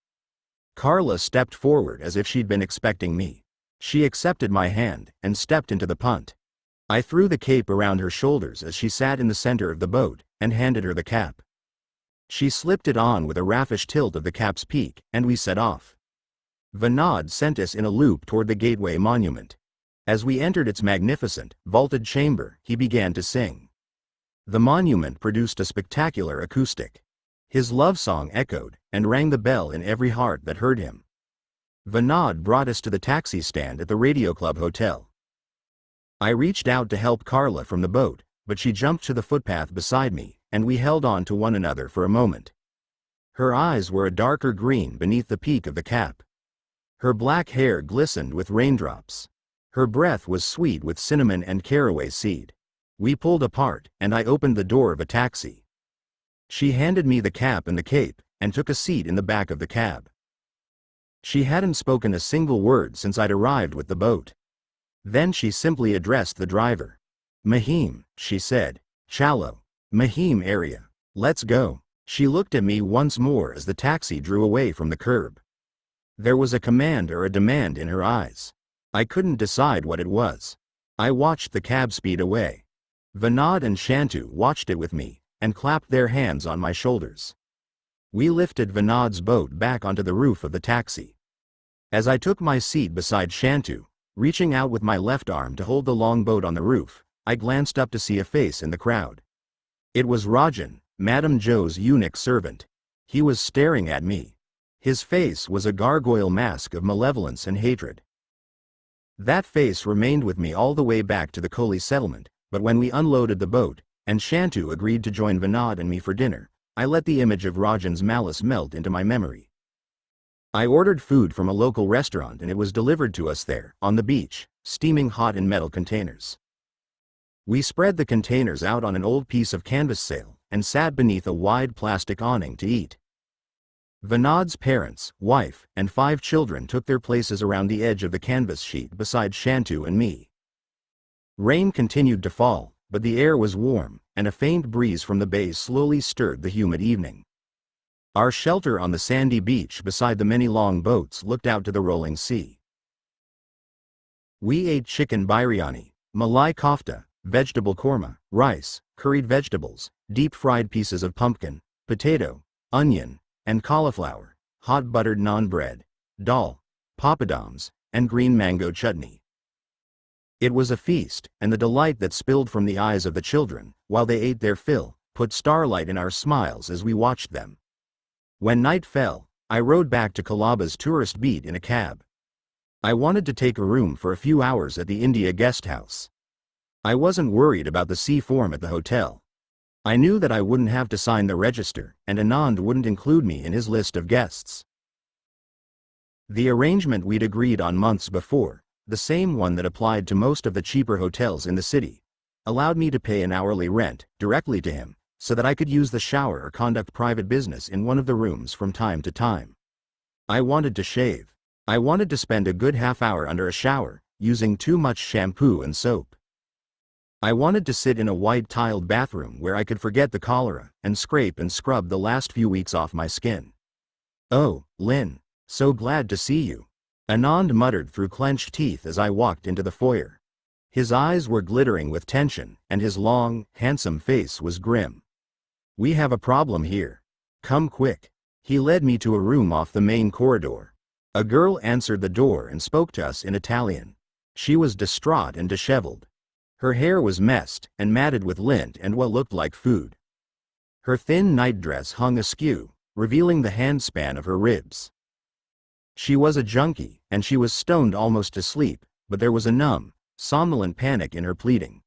Carla stepped forward as if she'd been expecting me. She accepted my hand and stepped into the punt. I threw the cape around her shoulders as she sat in the center of the boat, and handed her the cap. She slipped it on with a raffish tilt of the cap's peak, and we set off. Vinod sent us in a loop toward the Gateway Monument. As we entered its magnificent, vaulted chamber, he began to sing. The monument produced a spectacular acoustic. His love song echoed, and rang the bell in every heart that heard him. Vinod brought us to the taxi stand at the Radio Club Hotel. I reached out to help Carla from the boat, but she jumped to the footpath beside me, and we held on to one another for a moment. Her eyes were a darker green beneath the peak of the cap. Her black hair glistened with raindrops. Her breath was sweet with cinnamon and caraway seed. We pulled apart, and I opened the door of a taxi. She handed me the cap and the cape, and took a seat in the back of the cab. She hadn't spoken a single word since I'd arrived with the boat. Then she simply addressed the driver. "Mahim," she said. "Chalo. Mahim area. Let's go." She looked at me once more as the taxi drew away from the curb. There was a command or a demand in her eyes. I couldn't decide what it was. I watched the cab speed away. Vinod and Shantu watched it with me, and clapped their hands on my shoulders. We lifted Vinod's boat back onto the roof of the taxi. As I took my seat beside Shantu, reaching out with my left arm to hold the long boat on the roof, I glanced up to see a face in the crowd. It was Rajan, Madame Jo's eunuch servant. He was staring at me. His face was a gargoyle mask of malevolence and hatred. That face remained with me all the way back to the Kohli settlement, but when we unloaded the boat, and Shantu agreed to join Vinod and me for dinner, I let the image of Rajan's malice melt into my memory. I ordered food from a local restaurant and it was delivered to us there, on the beach, steaming hot in metal containers. We spread the containers out on an old piece of canvas sail, and sat beneath a wide plastic awning to eat. Vinod's parents, wife, and 5 children took their places around the edge of the canvas sheet beside Shantu and me. Rain continued to fall, but the air was warm, and a faint breeze from the bay slowly stirred the humid evening. Our shelter on the sandy beach beside the many long boats looked out to the rolling sea. We ate chicken biryani, malai kofta, vegetable korma, rice, curried vegetables, deep-fried pieces of pumpkin, potato, onion, and cauliflower, hot buttered naan bread, dal, papadums, and green mango chutney. It was a feast, and the delight that spilled from the eyes of the children, while they ate their fill, put starlight in our smiles as we watched them. When night fell, I rode back to Calaba's tourist beat in a cab. I wanted to take a room for a few hours at the India guest house. I wasn't worried about the C form at the hotel. I knew that I wouldn't have to sign the register, and Anand wouldn't include me in his list of guests. The arrangement we'd agreed on months before, the same one that applied to most of the cheaper hotels in the city, allowed me to pay an hourly rent directly to him, so that I could use the shower or conduct private business in one of the rooms from time to time. I wanted to shave. I wanted to spend a good half hour under a shower, using too much shampoo and soap. I wanted to sit in a white-tiled bathroom where I could forget the cholera, and scrape and scrub the last few weeks off my skin. "Oh, Lynn, so glad to see you," Anand muttered through clenched teeth as I walked into the foyer. His eyes were glittering with tension, and his long, handsome face was grim. "We have a problem here. Come quick." He led me to a room off the main corridor. A girl answered the door and spoke to us in Italian. She was distraught and disheveled. Her hair was messed and matted with lint and what looked like food. Her thin nightdress hung askew, revealing the handspan of her ribs. She was a junkie, and she was stoned almost to sleep, but there was a numb, somnolent panic in her pleading.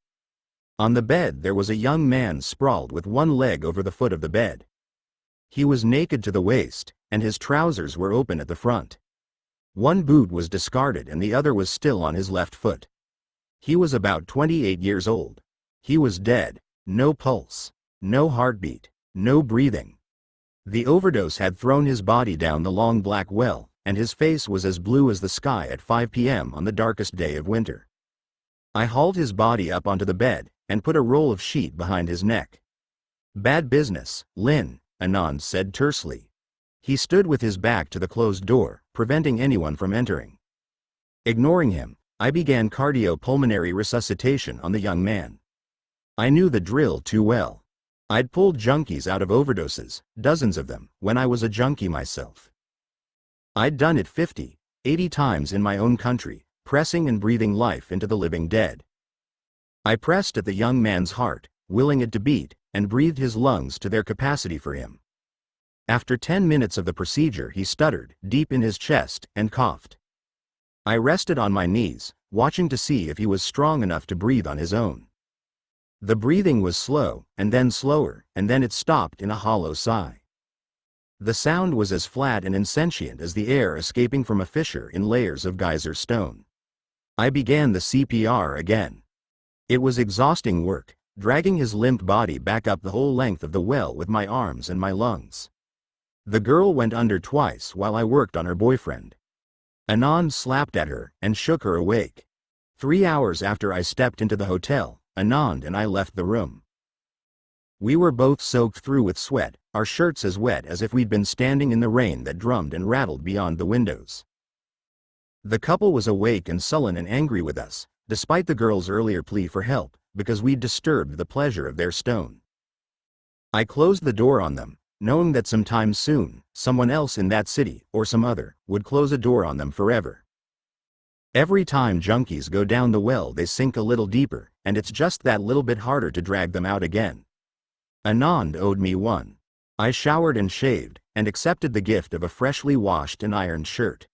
On the bed there was a young man sprawled with one leg over the foot of the bed. He was naked to the waist, and his trousers were open at the front. One boot was discarded and the other was still on his left foot. He was about 28 years old. He was dead, no pulse, no heartbeat, no breathing. The overdose had thrown his body down the long black well, and his face was as blue as the sky at 5 p.m. on the darkest day of winter. I hauled his body up onto the bed, and put a roll of sheet behind his neck. "Bad business, Lynn," Anand said tersely. He stood with his back to the closed door, preventing anyone from entering. Ignoring him, I began cardiopulmonary resuscitation on the young man. I knew the drill too well. I'd pulled junkies out of overdoses, dozens of them, when I was a junkie myself. I'd done it 50, 80 times in my own country, pressing and breathing life into the living dead. I pressed at the young man's heart, willing it to beat, and breathed his lungs to their capacity for him. After 10 minutes of the procedure, he stuttered, deep in his chest, and coughed. I rested on my knees, watching to see if he was strong enough to breathe on his own. The breathing was slow, and then slower, and then it stopped in a hollow sigh. The sound was as flat and insentient as the air escaping from a fissure in layers of geyser stone. I began the CPR again. It was exhausting work, dragging his limp body back up the whole length of the well with my arms and my lungs. The girl went under twice while I worked on her boyfriend. Anand slapped at her and shook her awake. 3 hours after I stepped into the hotel, Anand and I left the room. We were both soaked through with sweat, our shirts as wet as if we'd been standing in the rain that drummed and rattled beyond the windows. The couple was awake and sullen and angry with us, despite the girl's earlier plea for help, because we'd disturbed the pleasure of their stone. I closed the door on them, knowing that sometime soon, someone else in that city, or some other, would close a door on them forever. Every time junkies go down the well, they sink a little deeper, and it's just that little bit harder to drag them out again. Anand owed me one. I showered and shaved, and accepted the gift of a freshly washed and ironed shirt.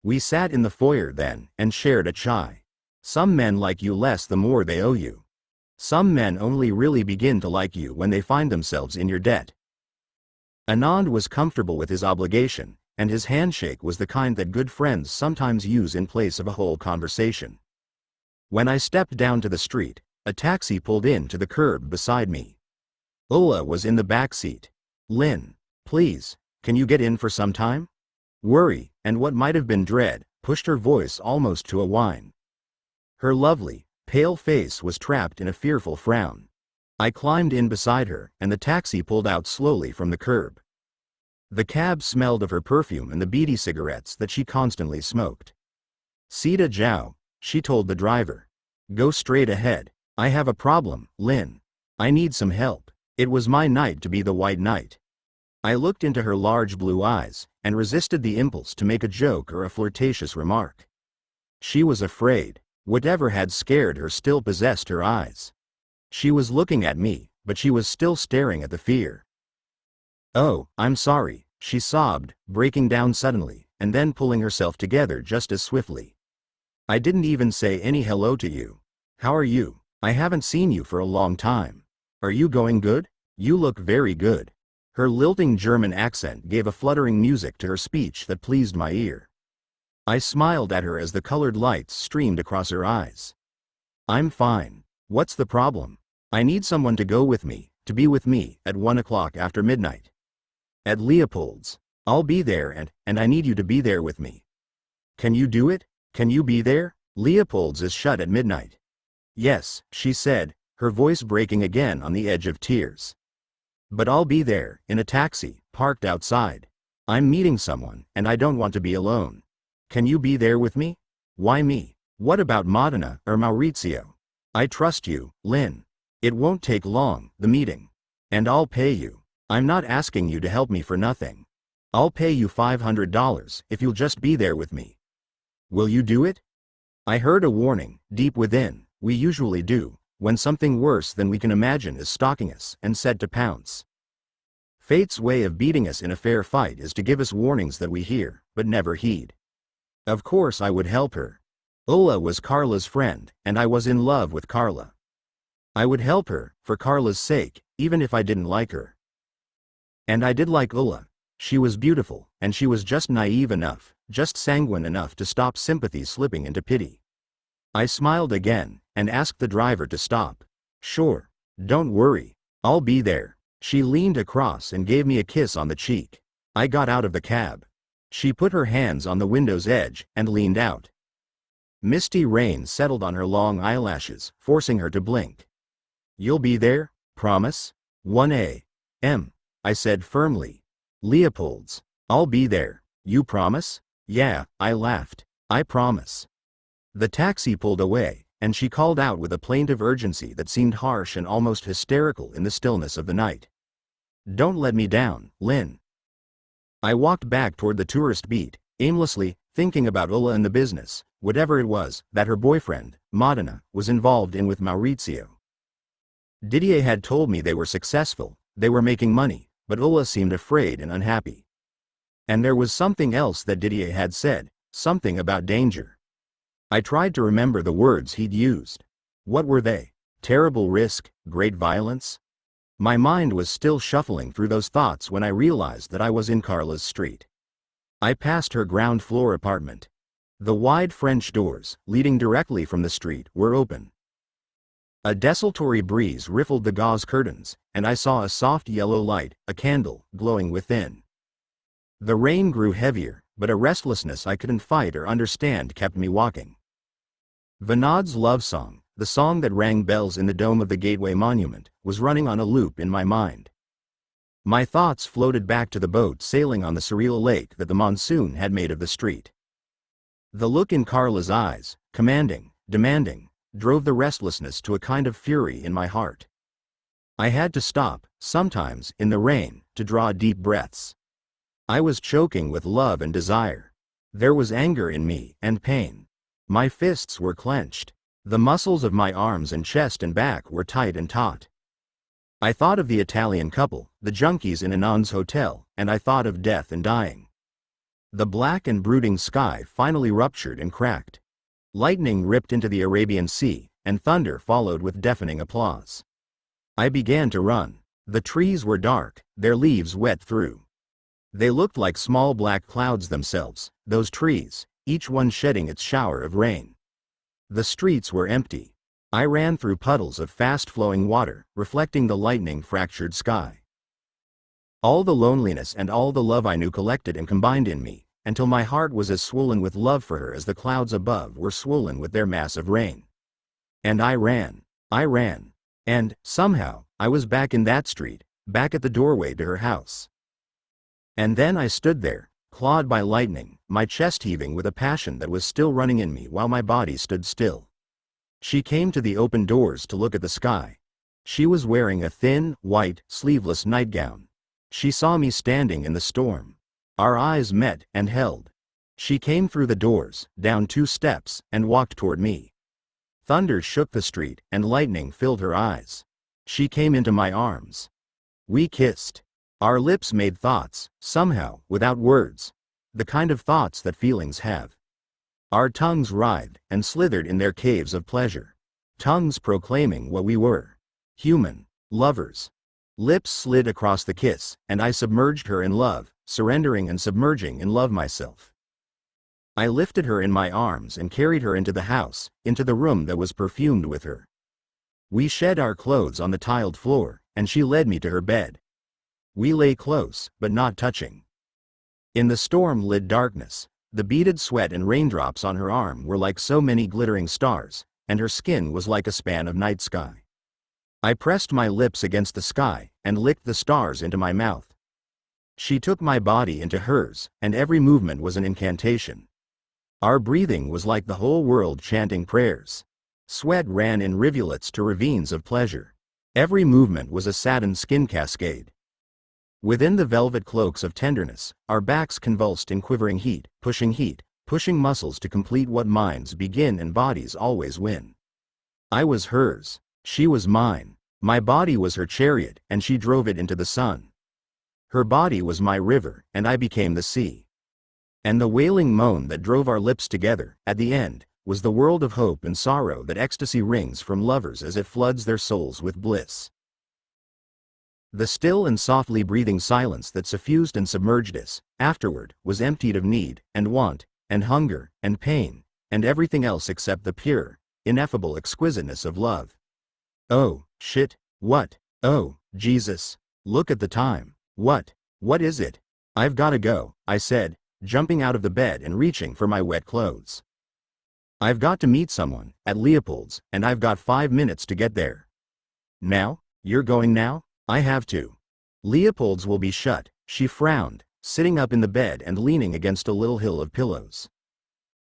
We sat in the foyer then, and shared a chai. Some men like you less the more they owe you. Some men only really begin to like you when they find themselves in your debt. Anand was comfortable with his obligation, and his handshake was the kind that good friends sometimes use in place of a whole conversation. When I stepped down to the street, a taxi pulled in to the curb beside me. Ulla was in the back seat. "Lynn, please, can you get in for some time?" Worry, and what might have been dread, pushed her voice almost to a whine. Her lovely, pale face was trapped in a fearful frown. I climbed in beside her, and the taxi pulled out slowly from the curb. The cab smelled of her perfume and the beady cigarettes that she constantly smoked. "Sita Jao," she told the driver. "Go straight ahead. I have a problem, Lynn. I need some help. It was my night to be the white knight." I looked into her large blue eyes, and resisted the impulse to make a joke or a flirtatious remark. She was afraid. Whatever had scared her still possessed her eyes. She was looking at me, but she was still staring at the fear. "Oh, I'm sorry," she sobbed, breaking down suddenly, and then pulling herself together just as swiftly. "I didn't even say any hello to you. How are you? I haven't seen you for a long time. Are you going good? You look very good." Her lilting German accent gave a fluttering music to her speech that pleased my ear. I smiled at her as the colored lights streamed across her eyes. "I'm fine. What's the problem? I need someone to go with me, to be with me, at 1 o'clock after midnight. At Leopold's. I'll be there and I need you to be there with me. Can you do it? Can you be there? Leopold's is shut at midnight." "Yes," she said, her voice breaking again on the edge of tears. "But I'll be there, in a taxi, parked outside. I'm meeting someone, and I don't want to be alone. Can you be there with me?" "Why me? What about Modena or Maurizio?" "I trust you, Lynn. It won't take long, the meeting. And I'll pay you. I'm not asking you to help me for nothing. I'll pay you $500 if you'll just be there with me. Will you do it?" I heard a warning, deep within, we usually do, when something worse than we can imagine is stalking us, and said to pounce. Fate's way of beating us in a fair fight is to give us warnings that we hear, but never heed. Of course I would help her. Ulla was Carla's friend, and I was in love with Carla. I would help her, for Carla's sake, even if I didn't like her. And I did like Ulla. She was beautiful, and she was just naive enough, just sanguine enough to stop sympathy slipping into pity. I smiled again, and asked the driver to stop. "Sure. Don't worry. I'll be there." She leaned across and gave me a kiss on the cheek. I got out of the cab. She put her hands on the window's edge, and leaned out. Misty rain settled on her long eyelashes, forcing her to blink. "You'll be there? Promise?" 1 a.m., I said firmly. "Leopold's. I'll be there. You promise?" "Yeah," I laughed. "I promise." The taxi pulled away, and she called out with a plaintive urgency that seemed harsh and almost hysterical in the stillness of the night. "Don't let me down, Lynn." I walked back toward the tourist beat, aimlessly, thinking about Ulla and the business, whatever it was, that her boyfriend, Modena, was involved in with Maurizio. Didier had told me they were successful, they were making money, but Ulla seemed afraid and unhappy. And there was something else that Didier had said, something about danger. I tried to remember the words he'd used. What were they? Terrible risk, great violence? My mind was still shuffling through those thoughts when I realized that I was in Carla's street. I passed her ground floor apartment. The wide French doors, leading directly from the street, were open. A desultory breeze riffled the gauze curtains, and I saw a soft yellow light, a candle, glowing within. The rain grew heavier, but a restlessness I couldn't fight or understand kept me walking. Vinod's love song, the song that rang bells in the dome of the Gateway Monument, was running on a loop in my mind. My thoughts floated back to the boat sailing on the surreal lake that the monsoon had made of the street. The look in Carla's eyes, commanding, demanding, drove the restlessness to a kind of fury in my heart. I had to stop, sometimes, in the rain, to draw deep breaths. I was choking with love and desire. There was anger in me, and pain. My fists were clenched. The muscles of my arms and chest and back were tight and taut. I thought of the Italian couple, the junkies in Anand's hotel, and I thought of death and dying. The black and brooding sky finally ruptured and cracked. Lightning ripped into the Arabian Sea, and thunder followed with deafening applause. I began to run. The trees were dark, their leaves wet through. They looked like small black clouds themselves, those trees, each one shedding its shower of rain. The streets were empty. I ran through puddles of fast-flowing water, reflecting the lightning-fractured sky. All the loneliness and all the love I knew collected and combined in me, until my heart was as swollen with love for her as the clouds above were swollen with their mass of rain. And I ran, and, somehow, I was back in that street, back at the doorway to her house. And then I stood there, clawed by lightning, my chest heaving with a passion that was still running in me while my body stood still. She came to the open doors to look at the sky. She was wearing a thin, white, sleeveless nightgown. She saw me standing in the storm. Our eyes met and held. She came through the doors, down 2 steps, and walked toward me. Thunder shook the street, and lightning filled her eyes. She came into my arms. We kissed. Our lips made thoughts, somehow, without words. The kind of thoughts that feelings have. Our tongues writhed and slithered in their caves of pleasure. Tongues proclaiming what we were. Human. Lovers. Lips slid across the kiss, and I submerged her in love, surrendering and submerging in love myself. I lifted her in my arms and carried her into the house, into the room that was perfumed with her. We shed our clothes on the tiled floor, and she led me to her bed. We lay close, but not touching. In the storm-lit darkness, the beaded sweat and raindrops on her arm were like so many glittering stars, and her skin was like a span of night sky. I pressed my lips against the sky, and licked the stars into my mouth. She took my body into hers, and every movement was an incantation. Our breathing was like the whole world chanting prayers. Sweat ran in rivulets to ravines of pleasure. Every movement was a satin skin cascade. Within the velvet cloaks of tenderness, our backs convulsed in quivering heat, pushing muscles to complete what minds begin and bodies always win. I was hers. She was mine. My body was her chariot, and she drove it into the sun. Her body was my river, and I became the sea. And the wailing moan that drove our lips together, at the end, was the world of hope and sorrow that ecstasy wrings from lovers as it floods their souls with bliss. The still and softly breathing silence that suffused and submerged us, afterward, was emptied of need, and want, and hunger, and pain, and everything else except the pure, ineffable exquisiteness of love. Oh, shit, what? Oh, Jesus. Look at the time. What is it? I've gotta go, I said, jumping out of the bed and reaching for my wet clothes. I've got to meet someone, at Leopold's, and I've got 5 minutes to get there. Now? You're going now? I have to. Leopold's will be shut, she frowned, sitting up in the bed and leaning against a little hill of pillows.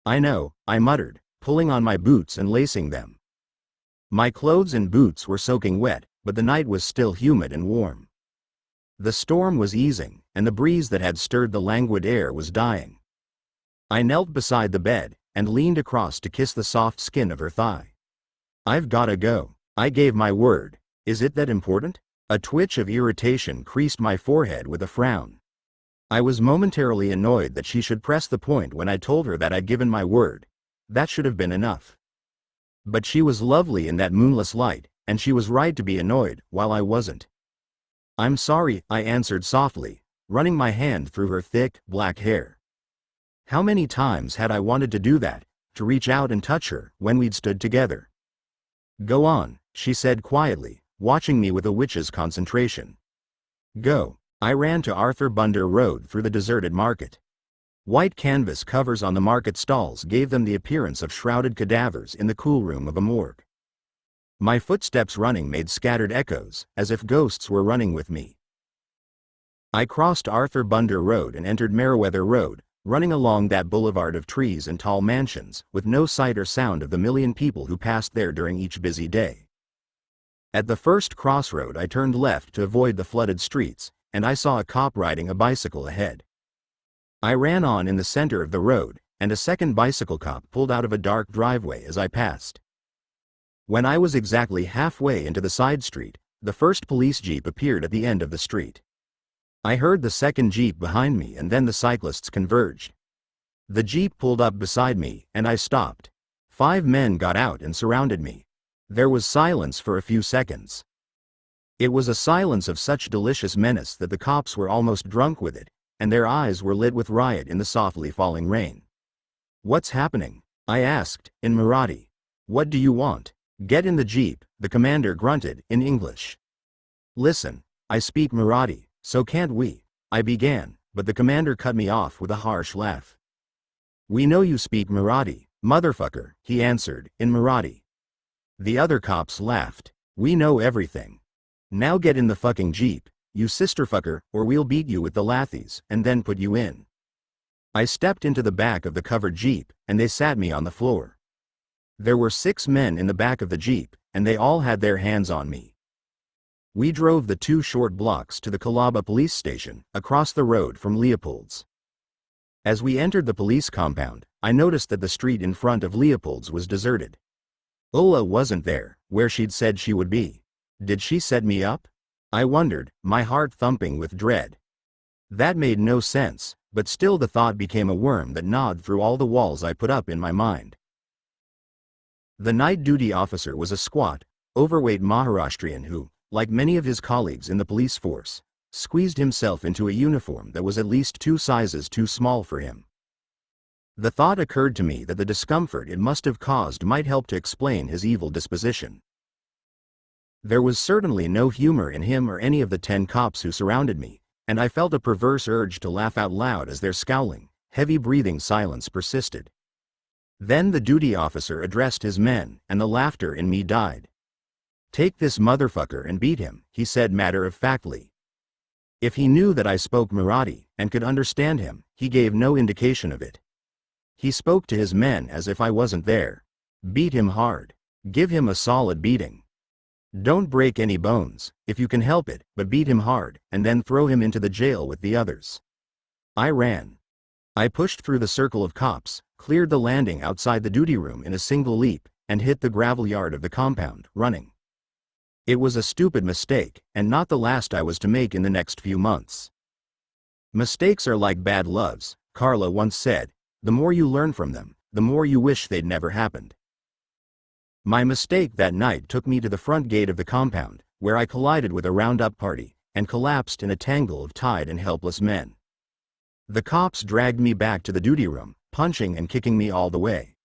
I know, I muttered, pulling on my boots and lacing them. My clothes and boots were soaking wet, but the night was still humid and warm. The storm was easing, and the breeze that had stirred the languid air was dying. I knelt beside the bed, and leaned across to kiss the soft skin of her thigh. "I've gotta go. I gave my word. Is it that important?" A twitch of irritation creased my forehead with a frown. I was momentarily annoyed that she should press the point when I told her that I'd given my word. That should have been enough. But she was lovely in that moonless light, and she was right to be annoyed, while I wasn't. "I'm sorry," I answered softly, running my hand through her thick, black hair. How many times had I wanted to do that, to reach out and touch her, when we'd stood together? "Go on," she said quietly, watching me with a witch's concentration. "Go." I ran to Arthur Bunder Road through the deserted market. White canvas covers on the market stalls gave them the appearance of shrouded cadavers in the cool room of a morgue. My footsteps running made scattered echoes, as if ghosts were running with me. I crossed Arthur Bunder Road and entered Meriwether Road, running along that boulevard of trees and tall mansions, with no sight or sound of the million people who passed there during each busy day. At the first crossroad I turned left to avoid the flooded streets, and I saw a cop riding a bicycle ahead. I ran on in the center of the road, and a second bicycle cop pulled out of a dark driveway as I passed. When I was exactly halfway into the side street, the first police jeep appeared at the end of the street. I heard the second jeep behind me, and then the cyclists converged. The jeep pulled up beside me, and I stopped. 5 men got out and surrounded me. There was silence for a few seconds. It was a silence of such delicious menace that the cops were almost drunk with it, and their eyes were lit with riot in the softly falling rain. "What's happening?" I asked, in Marathi. "What do you want?" "Get in the jeep," the commander grunted, in English. "Listen, I speak Marathi, so can't we?" I began, but the commander cut me off with a harsh laugh. "We know you speak Marathi, motherfucker," he answered, in Marathi. The other cops laughed. "We know everything. Now get in the fucking jeep, you sisterfucker, or we'll beat you with the lathies, and then put you in." I stepped into the back of the covered jeep, and they sat me on the floor. There were 6 men in the back of the jeep, and they all had their hands on me. We drove the 2 short blocks to the Kalaba police station, across the road from Leopold's. As we entered the police compound, I noticed that the street in front of Leopold's was deserted. Ulla wasn't there, where she'd said she would be. Did she set me up? I wondered, my heart thumping with dread. That made no sense, but still the thought became a worm that gnawed through all the walls I put up in my mind. The night duty officer was a squat, overweight Maharashtrian who, like many of his colleagues in the police force, squeezed himself into a uniform that was at least 2 sizes too small for him. The thought occurred to me that the discomfort it must have caused might help to explain his evil disposition. There was certainly no humor in him or any of the 10 cops who surrounded me, and I felt a perverse urge to laugh out loud as their scowling, heavy-breathing silence persisted. Then the duty officer addressed his men, and the laughter in me died. "Take this motherfucker and beat him," he said matter-of-factly. If he knew that I spoke Marathi, and could understand him, he gave no indication of it. He spoke to his men as if I wasn't there. "Beat him hard. Give him a solid beating. Don't break any bones, if you can help it, but beat him hard, and then throw him into the jail with the others." I ran. I pushed through the circle of cops, cleared the landing outside the duty room in a single leap, and hit the gravel yard of the compound, running. It was a stupid mistake, and not the last I was to make in the next few months. "Mistakes are like bad loves," Carla once said. "The more you learn from them, the more you wish they'd never happened." My mistake that night took me to the front gate of the compound, where I collided with a roundup party, and collapsed in a tangle of tied and helpless men. The cops dragged me back to the duty room, punching and kicking me all the way.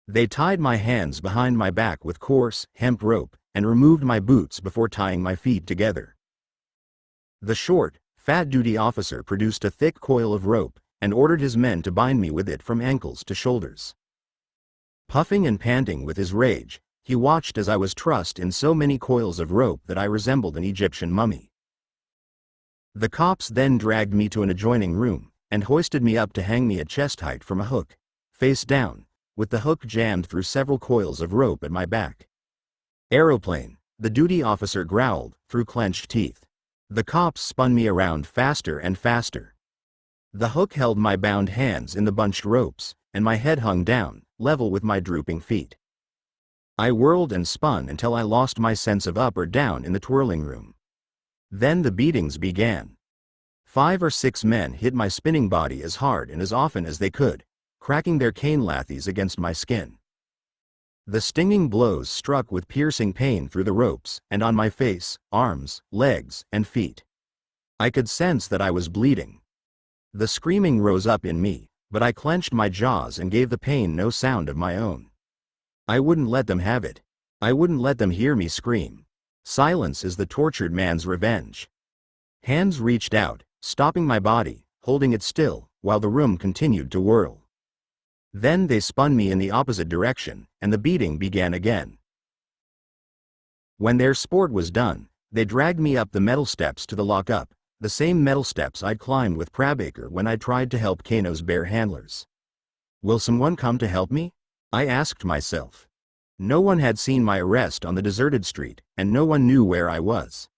They tied my hands behind my back with coarse, hemp rope, and removed my boots before tying my feet together. The short, fat duty officer produced a thick coil of rope, and ordered his men to bind me with it from ankles to shoulders. Puffing and panting with his rage, he watched as I was trussed in so many coils of rope that I resembled an Egyptian mummy. The cops then dragged me to an adjoining room, and hoisted me up to hang me at chest height from a hook, face down, with the hook jammed through several coils of rope at my back. "Aeroplane," the duty officer growled, through clenched teeth. The cops spun me around faster and faster. The hook held my bound hands in the bunched ropes, and my head hung down, level with my drooping feet. I whirled and spun until I lost my sense of up or down in the twirling room. Then the beatings began. 5 or 6 men hit my spinning body as hard and as often as they could, cracking their cane lathes against my skin. The stinging blows struck with piercing pain through the ropes and on my face, arms, legs, and feet. I could sense that I was bleeding. The screaming rose up in me, but I clenched my jaws and gave the pain no sound of my own. I wouldn't let them have it. I wouldn't let them hear me scream. Silence is the tortured man's revenge. Hands reached out, stopping my body, holding it still, while the room continued to whirl. Then they spun me in the opposite direction, and the beating began again. When their sport was done, they dragged me up the metal steps to the lockup, the same metal steps I'd climbed with Prabaker when I tried to help Kano's bear handlers. Will someone come to help me? I asked myself. No one had seen my arrest on the deserted street, and no one knew where I was.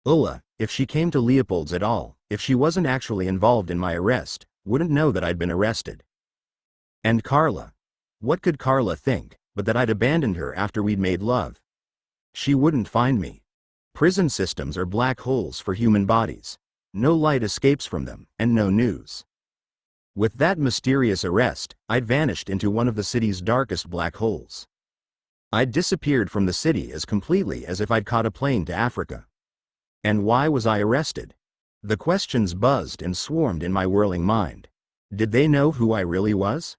Ulla, if she came to Leopold's at all, if she wasn't actually involved in my arrest, wouldn't know that I'd been arrested. And Carla. What could Carla think, but that I'd abandoned her after we'd made love? She wouldn't find me. Prison systems are black holes for human bodies. No light escapes from them, and no news. With that mysterious arrest, I'd vanished into one of the city's darkest black holes. I'd disappeared from the city as completely as if I'd caught a plane to Africa. And why was I arrested? The questions buzzed and swarmed in my whirling mind. Did they know who I really was?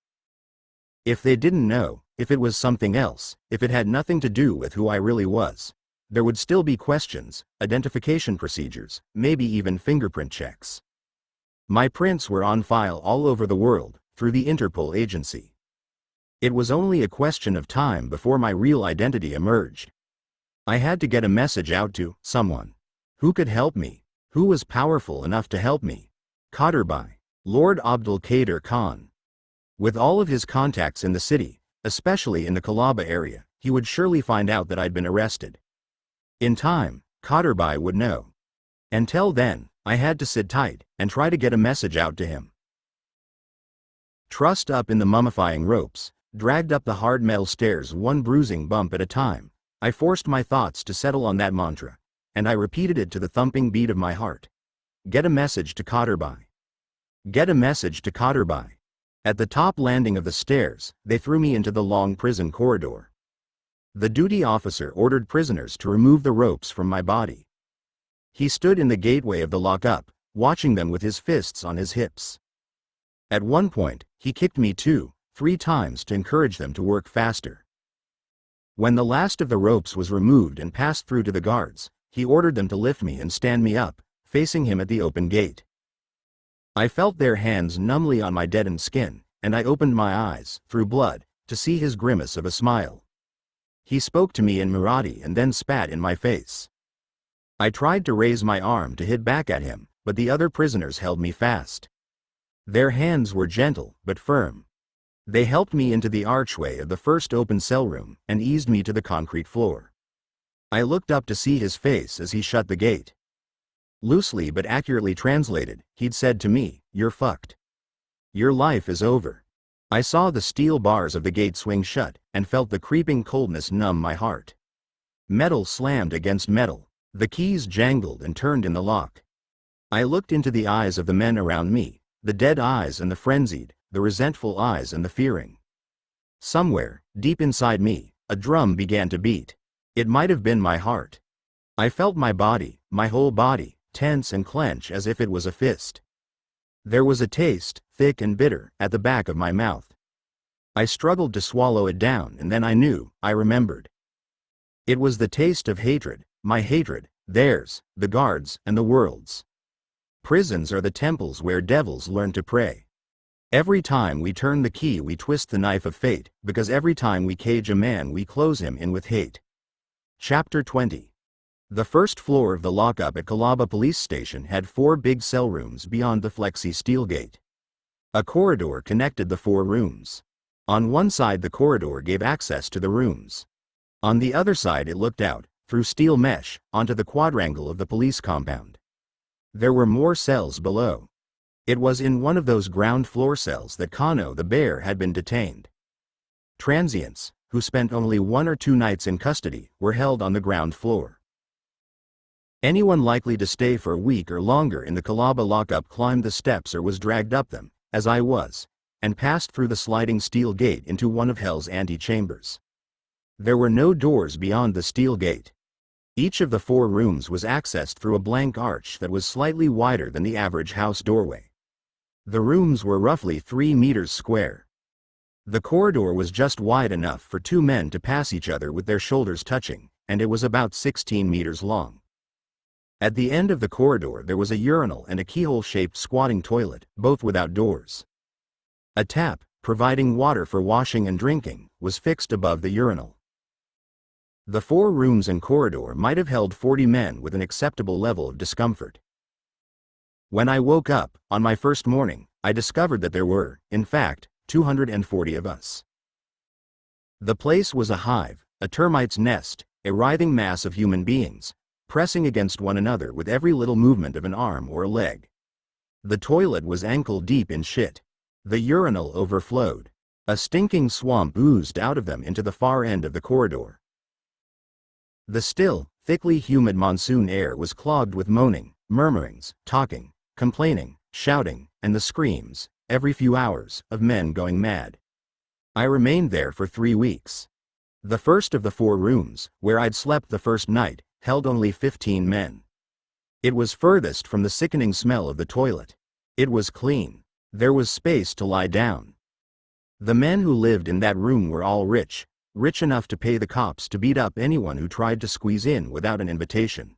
If they didn't know, if it was something else, if it had nothing to do with who I really was, there would still be questions, identification procedures, maybe even fingerprint checks. My prints were on file all over the world, through the Interpol agency. It was only a question of time before my real identity emerged. I had to get a message out to someone. Who could help me? Who was powerful enough to help me? Qadarbai, Lord Abdul Qadir Khan. With all of his contacts in the city, especially in the Kalaba area, he would surely find out that I'd been arrested. In time, Qadarbai would know. Until then, I had to sit tight and try to get a message out to him. Trussed up in the mummifying ropes, dragged up the hard metal stairs one bruising bump at a time, I forced my thoughts to settle on that mantra, and I repeated it to the thumping beat of my heart. Get a message to Qadarbai. Get a message to Qadarbai. At the top landing of the stairs, they threw me into the long prison corridor. The duty officer ordered prisoners to remove the ropes from my body. He stood in the gateway of the lockup, watching them with his fists on his hips. At one point, he kicked me 2, 3 times to encourage them to work faster. When the last of the ropes was removed and passed through to the guards, he ordered them to lift me and stand me up, facing him at the open gate. I felt their hands numbly on my deadened skin, and I opened my eyes, through blood, to see his grimace of a smile. He spoke to me in Marathi and then spat in my face. I tried to raise my arm to hit back at him, but the other prisoners held me fast. Their hands were gentle, but firm. They helped me into the archway of the first open cell room and eased me to the concrete floor. I looked up to see his face as he shut the gate. Loosely but accurately translated, he'd said to me, "You're fucked. Your life is over." I saw the steel bars of the gate swing shut and felt the creeping coldness numb my heart. Metal slammed against metal. The keys jangled and turned in the lock. I looked into the eyes of the men around me, the dead eyes and the frenzied, the resentful eyes and the fearing. Somewhere, deep inside me, a drum began to beat. It might have been my heart. I felt my body, my whole body, tense and clench as if it was a fist. There was a taste, thick and bitter, at the back of my mouth. I struggled to swallow it down and then I remembered. It was the taste of hatred, my hatred, theirs, the guards, and the world's. Prisons are the temples where devils learn to pray. Every time we turn the key we twist the knife of fate, because every time we cage a man we close him in with hate. Chapter 20. The first floor of the lockup at Kalaba police station had 4 big cell rooms beyond the flexi steel gate. A corridor connected the 4 rooms. On one side the corridor gave access to the rooms. On the other side it looked out, through steel mesh, onto the quadrangle of the police compound. There were more cells below. It was in one of those ground floor cells that Kano the bear had been detained. Transients, who spent only 1 or 2 nights in custody, were held on the ground floor. Anyone likely to stay for a week or longer in the Kalaba lockup climbed the steps or was dragged up them, as I was, and passed through the sliding steel gate into one of hell's antechambers. There were no doors beyond the steel gate. Each of the 4 rooms was accessed through a blank arch that was slightly wider than the average house doorway. The rooms were roughly 3 meters square. The corridor was just wide enough for 2 men to pass each other with their shoulders touching, and it was about 16 meters long. At the end of the corridor there was a urinal and a keyhole-shaped squatting toilet, both without doors. A tap, providing water for washing and drinking, was fixed above the urinal. The 4 rooms and corridor might have held 40 men with an acceptable level of discomfort. When I woke up, on my first morning, I discovered that there were, in fact, 240 of us. The place was a hive, a termite's nest, a writhing mass of human beings, pressing against one another with every little movement of an arm or a leg. The toilet was ankle-deep in shit. The urinal overflowed. A stinking swamp oozed out of them into the far end of the corridor. The still, thickly humid monsoon air was clogged with moaning, murmurings, talking, complaining, shouting, and the screams, every few hours, of men going mad. I remained there for 3 weeks. The first of the 4 rooms, where I'd slept the first night, held only 15 men. It was furthest from the sickening smell of the toilet. It was clean. There was space to lie down. The men who lived in that room were all rich, rich enough to pay the cops to beat up anyone who tried to squeeze in without an invitation.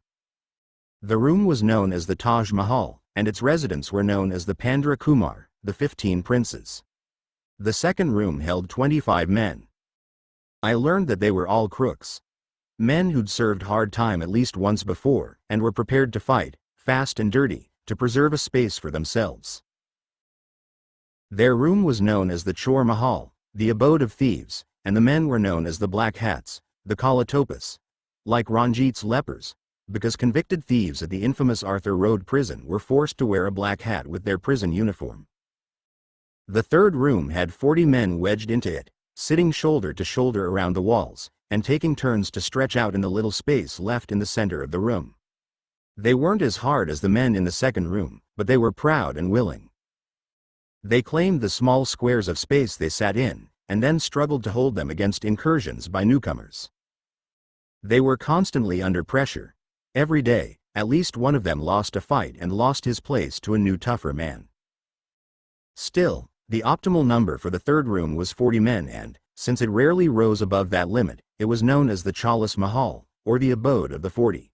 The room was known as the Taj Mahal, and its residents were known as the Pandra Kumar, the 15 princes. The second room held 25 men. I learned that they were all crooks. Men who'd served hard time at least once before, and were prepared to fight, fast and dirty, to preserve a space for themselves. Their room was known as the Chor Mahal, the abode of thieves, and the men were known as the Black Hats, the Kalatopas, like Ranjit's lepers, because convicted thieves at the infamous Arthur Road prison were forced to wear a black hat with their prison uniform. The third room had 40 men wedged into it, sitting shoulder to shoulder around the walls, and taking turns to stretch out in the little space left in the center of the room. They weren't as hard as the men in the second room, but they were proud and willing. They claimed the small squares of space they sat in, and then struggled to hold them against incursions by newcomers. They were constantly under pressure. Every day, at least one of them lost a fight and lost his place to a new tougher man. Still, the optimal number for the third room was 40 men and, since it rarely rose above that limit, it was known as the Chalas Mahal, or the abode of the 40.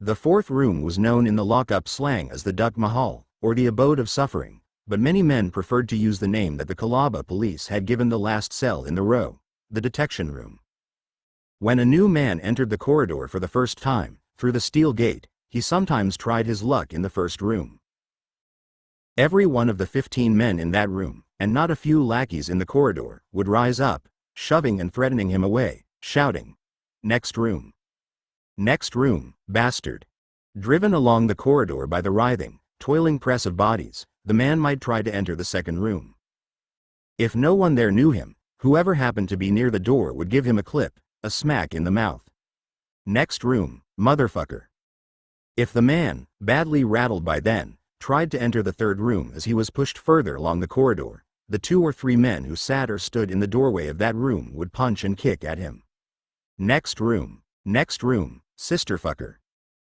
The fourth room was known in the lockup slang as the Duck Mahal, or the abode of suffering, but many men preferred to use the name that the Kalaba police had given the last cell in the row, the detection room. When a new man entered the corridor for the first time, through the steel gate, he sometimes tried his luck in the first room. Every one of the 15 men in that room, and not a few lackeys in the corridor, would rise up, shoving and threatening him away, shouting, "Next room! Next room, bastard!" Driven along the corridor by the writhing, toiling press of bodies, the man might try to enter the second room. If no one there knew him, whoever happened to be near the door would give him a clip, a smack in the mouth. "Next room, motherfucker!" If the man, badly rattled by then, tried to enter the third room as he was pushed further along the corridor, the 2 or 3 men who sat or stood in the doorway of that room would punch and kick at him. Next room, sisterfucker.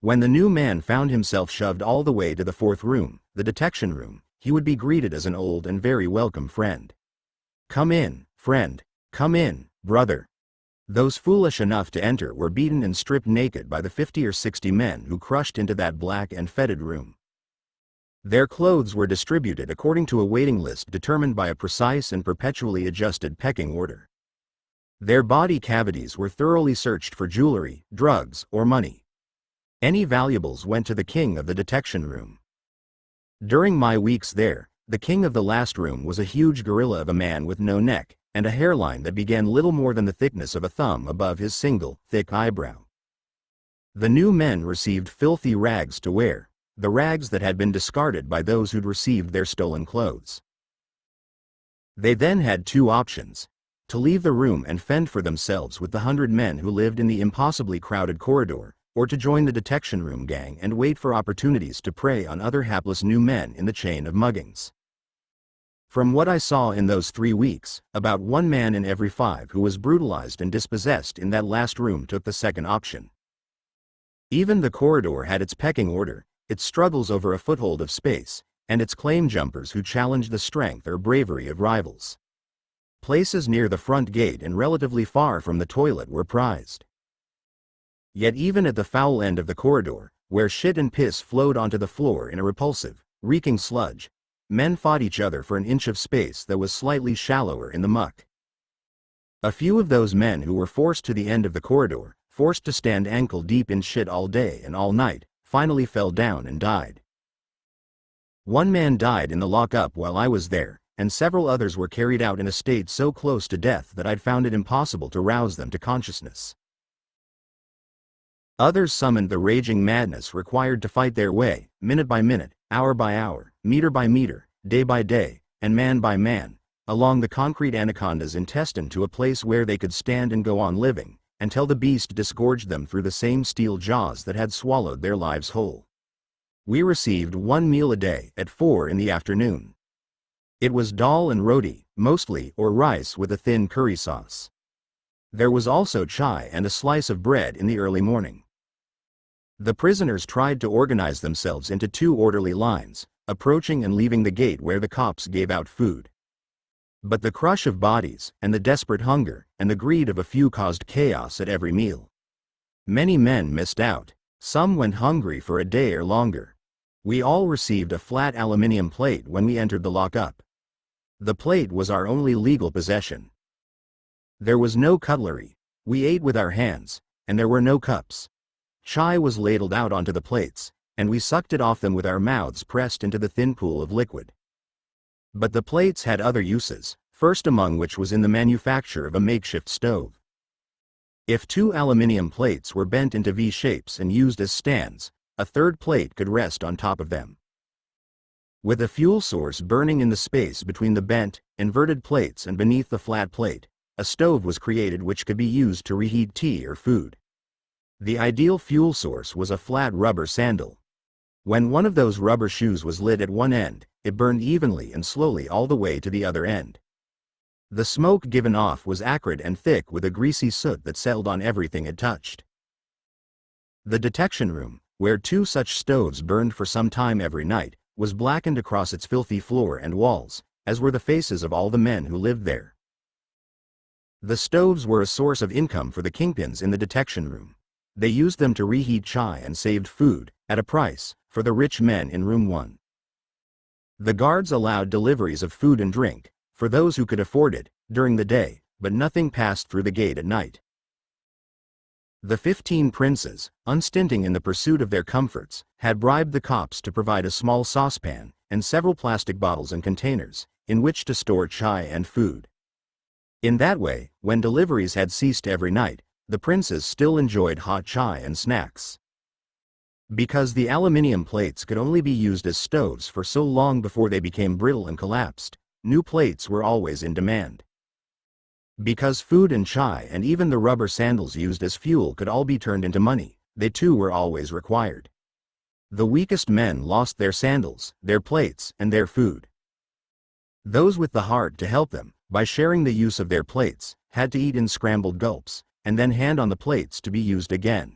When the new man found himself shoved all the way to the fourth room, the detection room, he would be greeted as an old and very welcome friend. "Come in, friend. Come in, brother." Those foolish enough to enter were beaten and stripped naked by the 50 or 60 men who crushed into that black and fetid room. Their clothes were distributed according to a waiting list determined by a precise and perpetually adjusted pecking order. Their body cavities were thoroughly searched for jewelry, drugs, or money. Any valuables went to the king of the detection room. During my weeks there, the king of the last room was a huge gorilla of a man with no neck, and a hairline that began little more than the thickness of a thumb above his single, thick eyebrow. The new men received filthy rags to wear, the rags that had been discarded by those who'd received their stolen clothes. They then had two options: to leave the room and fend for themselves with the 100 men who lived in the impossibly crowded corridor, or to join the detection room gang and wait for opportunities to prey on other hapless new men in the chain of muggings. From what I saw in those 3 weeks, about 1 man in every 5 who was brutalized and dispossessed in that last room took the second option. Even the corridor had its pecking order, its struggles over a foothold of space, and its claim jumpers who challenged the strength or bravery of rivals. Places near the front gate and relatively far from the toilet were prized. Yet even at the foul end of the corridor, where shit and piss flowed onto the floor in a repulsive, reeking sludge, men fought each other for an inch of space that was slightly shallower in the muck. A few of those men who were forced to the end of the corridor, forced to stand ankle deep in shit all day and all night, finally fell down and died. 1 man died in the lock-up while I was there, and several others were carried out in a state so close to death that I'd found it impossible to rouse them to consciousness. Others summoned the raging madness required to fight their way, minute by minute, hour by hour, meter by meter, day by day, and man by man, along the concrete anaconda's intestine to a place where they could stand and go on living, until the beast disgorged them through the same steel jaws that had swallowed their lives whole. We received 1 meal a day at 4 in the afternoon. It was dal and roti, mostly, or rice with a thin curry sauce. There was also chai and a slice of bread in the early morning. The prisoners tried to organize themselves into 2 orderly lines, approaching and leaving the gate where the cops gave out food. But the crush of bodies, and the desperate hunger, and the greed of a few caused chaos at every meal. Many men missed out. Some went hungry for a day or longer. We all received a flat aluminium plate when we entered the lockup. The plate was our only legal possession. There was no cutlery. We ate with our hands, and there were no cups. Chai was ladled out onto the plates, and we sucked it off them with our mouths pressed into the thin pool of liquid. But the plates had other uses, first among which was in the manufacture of a makeshift stove. If 2 aluminium plates were bent into V shapes and used as stands, a third plate could rest on top of them. With a fuel source burning in the space between the bent, inverted plates and beneath the flat plate, a stove was created which could be used to reheat tea or food. The ideal fuel source was a flat rubber sandal. When one of those rubber shoes was lit at one end, it burned evenly and slowly all the way to the other end. The smoke given off was acrid and thick with a greasy soot that settled on everything it touched. The detection room, where 2 such stoves burned for some time every night, was blackened across its filthy floor and walls, as were the faces of all the men who lived there. The stoves were a source of income for the kingpins in the detection room. They used them to reheat chai and saved food, at a price, for the rich men in room 1. The guards allowed deliveries of food and drink, for those who could afford it, during the day, but nothing passed through the gate at night. The 15 princes, unstinting in the pursuit of their comforts, had bribed the cops to provide a small saucepan, and several plastic bottles and containers, in which to store chai and food. In that way, when deliveries had ceased every night, the princes still enjoyed hot chai and snacks. Because the aluminium plates could only be used as stoves for so long before they became brittle and collapsed, new plates were always in demand. Because food and chai and even the rubber sandals used as fuel could all be turned into money, they too were always required. The weakest men lost their sandals, their plates, and their food. Those with the heart to help them, by sharing the use of their plates, had to eat in scrambled gulps, and then hand on the plates to be used again.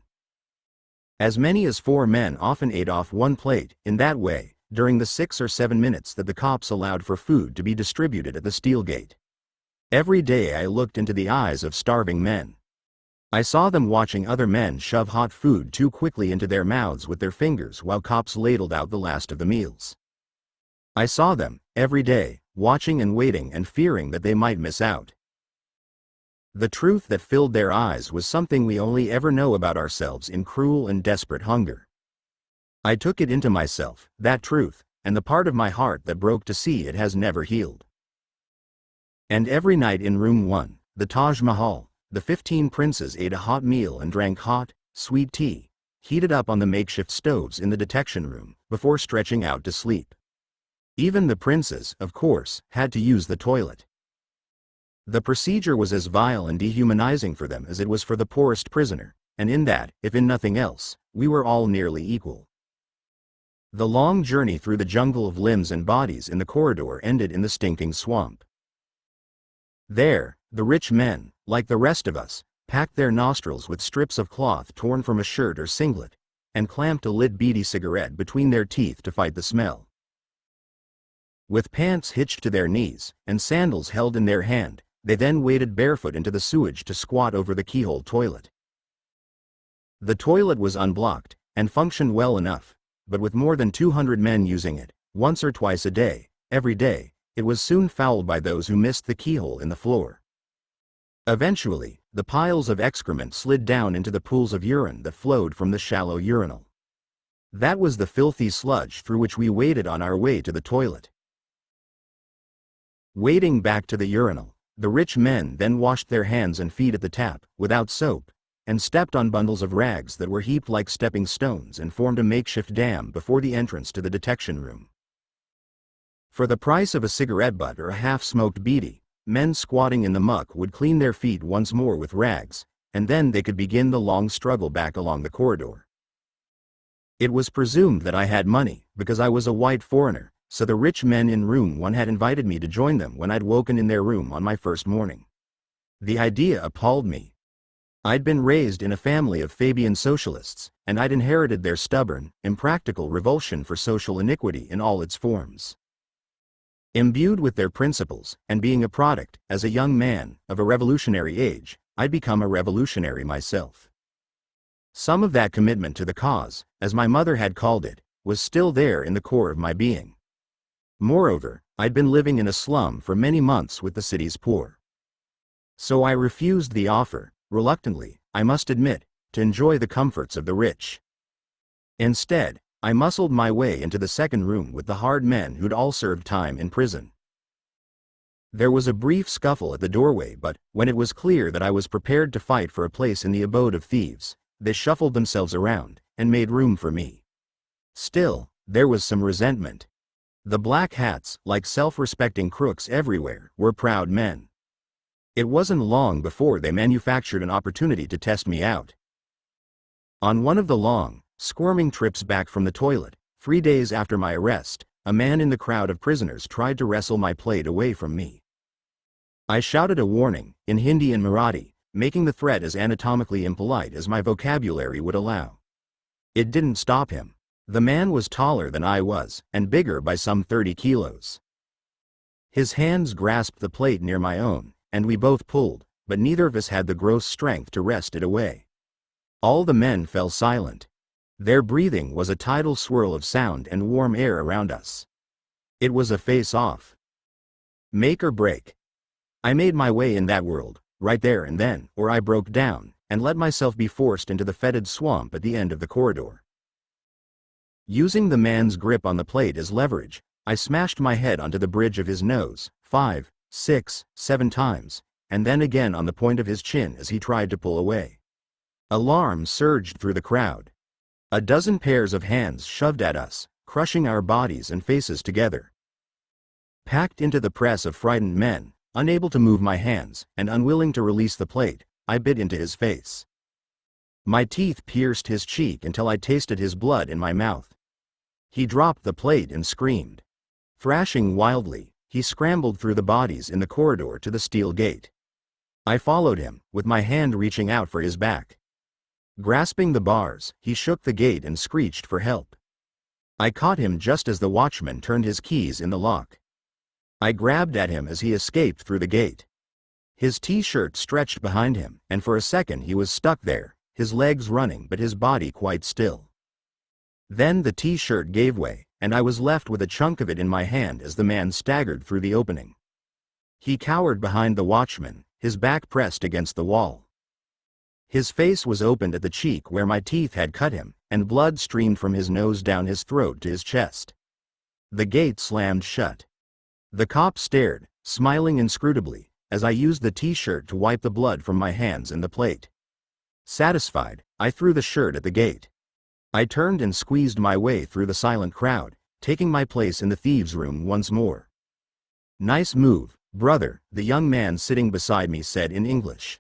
As many as 4 men often ate off one plate, in that way, during the 6 or 7 minutes that the cops allowed for food to be distributed at the steel gate. Every day I looked into the eyes of starving men. I saw them watching other men shove hot food too quickly into their mouths with their fingers while cops ladled out the last of the meals. I saw them, every day, watching and waiting and fearing that they might miss out. The truth that filled their eyes was something we only ever know about ourselves in cruel and desperate hunger. I took it into myself, that truth, and the part of my heart that broke to see it has never healed. And every night in room 1, the Taj Mahal, the 15 princes ate a hot meal and drank hot, sweet tea, heated up on the makeshift stoves in the detection room, before stretching out to sleep. Even the princes, of course, had to use the toilet. The procedure was as vile and dehumanizing for them as it was for the poorest prisoner, and in that, if in nothing else, we were all nearly equal. The long journey through the jungle of limbs and bodies in the corridor ended in the stinking swamp. There, the rich men, like the rest of us, packed their nostrils with strips of cloth torn from a shirt or singlet, and clamped a lit beady cigarette between their teeth to fight the smell. With pants hitched to their knees, and sandals held in their hand, they then waded barefoot into the sewage to squat over the keyhole toilet. The toilet was unblocked, and functioned well enough, but with more than 200 men using it, once or twice a day, every day, it was soon fouled by those who missed the keyhole in the floor. Eventually, the piles of excrement slid down into the pools of urine that flowed from the shallow urinal. That was the filthy sludge through which we waded on our way to the toilet. Wading back to the urinal, the rich men then washed their hands and feet at the tap, without soap, and stepped on bundles of rags that were heaped like stepping stones and formed a makeshift dam before the entrance to the detection room. For the price of a cigarette butt or a half-smoked beady, men squatting in the muck would clean their feet once more with rags, and then they could begin the long struggle back along the corridor. It was presumed that I had money, because I was a white foreigner, so the rich men in room 1 had invited me to join them when I'd woken in their room on my first morning. The idea appalled me. I'd been raised in a family of Fabian socialists, and I'd inherited their stubborn, impractical revulsion for social iniquity in all its forms. Imbued with their principles, and being a product, as a young man, of a revolutionary age, I'd become a revolutionary myself. Some of that commitment to the cause, as my mother had called it, was still there in the core of my being. Moreover, I'd been living in a slum for many months with the city's poor. So I refused the offer, reluctantly, I must admit, to enjoy the comforts of the rich. Instead, I muscled my way into the second room with the hard men who'd all served time in prison. There was a brief scuffle at the doorway, but, when it was clear that I was prepared to fight for a place in the abode of thieves, they shuffled themselves around, and made room for me. Still, there was some resentment. The black hats, like self-respecting crooks everywhere, were proud men. It wasn't long before they manufactured an opportunity to test me out. On one of the long, squirming trips back from the toilet, 3 days after my arrest, a man in the crowd of prisoners tried to wrestle my plate away from me. I shouted a warning, in Hindi and Marathi, making the threat as anatomically impolite as my vocabulary would allow. It didn't stop him. The man was taller than I was, and bigger by some 30 kilos. His hands grasped the plate near my own, and we both pulled, but neither of us had the gross strength to wrest it away. All the men fell silent. Their breathing was a tidal swirl of sound and warm air around us. It was a face-off. Make or break. I made my way in that world, right there and then, or I broke down, and let myself be forced into the fetid swamp at the end of the corridor. Using the man's grip on the plate as leverage, I smashed my head onto the bridge of his nose, 5, 6, 7 times, and then again on the point of his chin as he tried to pull away. Alarm surged through the crowd. A dozen pairs of hands shoved at us, crushing our bodies and faces together. Packed into the press of frightened men, unable to move my hands, and unwilling to release the plate, I bit into his face. My teeth pierced his cheek until I tasted his blood in my mouth. He dropped the plate and screamed. Thrashing wildly, he scrambled through the bodies in the corridor to the steel gate. I followed him, with my hand reaching out for his back. Grasping the bars, he shook the gate and screeched for help. I caught him just as the watchman turned his keys in the lock. I grabbed at him as he escaped through the gate. His t-shirt stretched behind him, and for a second he was stuck there, his legs running but his body quite still. Then the t-shirt gave way, and I was left with a chunk of it in my hand as the man staggered through the opening. He cowered behind the watchman, his back pressed against the wall. His face was opened at the cheek where my teeth had cut him, and blood streamed from his nose down his throat to his chest. The gate slammed shut. The cop stared, smiling inscrutably, as I used the t-shirt to wipe the blood from my hands and the plate. Satisfied, I threw the shirt at the gate. I turned and squeezed my way through the silent crowd, taking my place in the thieves' room once more. Nice move, brother, the young man sitting beside me said in English.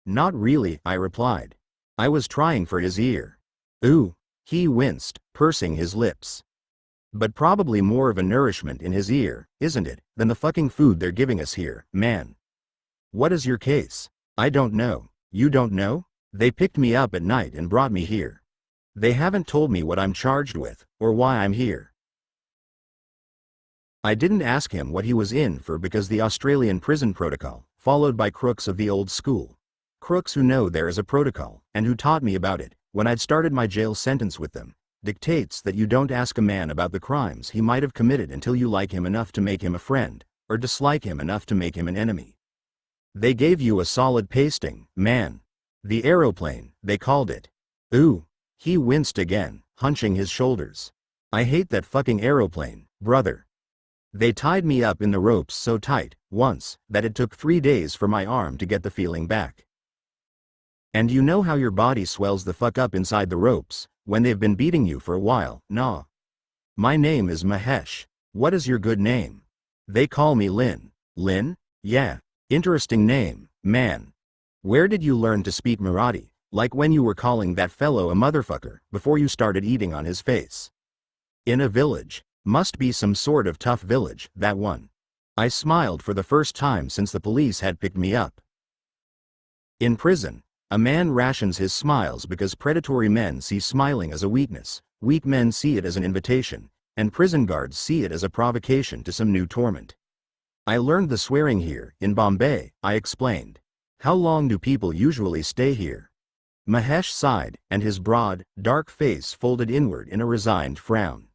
Not really, I replied. I was trying for his ear. Ooh, he winced, pursing his lips. But probably more of a nourishment in his ear, isn't it, than the fucking food they're giving us here, man. What is your case? I don't know. You don't know? They picked me up at night and brought me here. They haven't told me what I'm charged with, or why I'm here. I didn't ask him what he was in for because the Australian prison protocol, followed by crooks of the old school. Crooks who know there is a protocol, and who taught me about it, when I'd started my jail sentence with them, dictates that you don't ask a man about the crimes he might have committed until you like him enough to make him a friend, or dislike him enough to make him an enemy. They gave you a solid pasting, man. The aeroplane, they called it. Ooh. He winced again, hunching his shoulders. I hate that fucking aeroplane, brother. They tied me up in the ropes so tight, once, that it took 3 days for my arm to get the feeling back. And you know how your body swells the fuck up inside the ropes, when they've been beating you for a while, nah. My name is Mahesh. What is your good name? They call me Lin. Lin? Yeah. Interesting name, man. Where did you learn to speak Marathi, like when you were calling that fellow a motherfucker, before you started eating on his face? In a village. Must be some sort of tough village, that one. I smiled for the first time since the police had picked me up. In prison, a man rations his smiles because predatory men see smiling as a weakness, weak men see it as an invitation, and prison guards see it as a provocation to some new torment. I learned the swearing here, in Bombay, I explained. How long do people usually stay here? Mahesh sighed, and his broad, dark face folded inward in a resigned frown.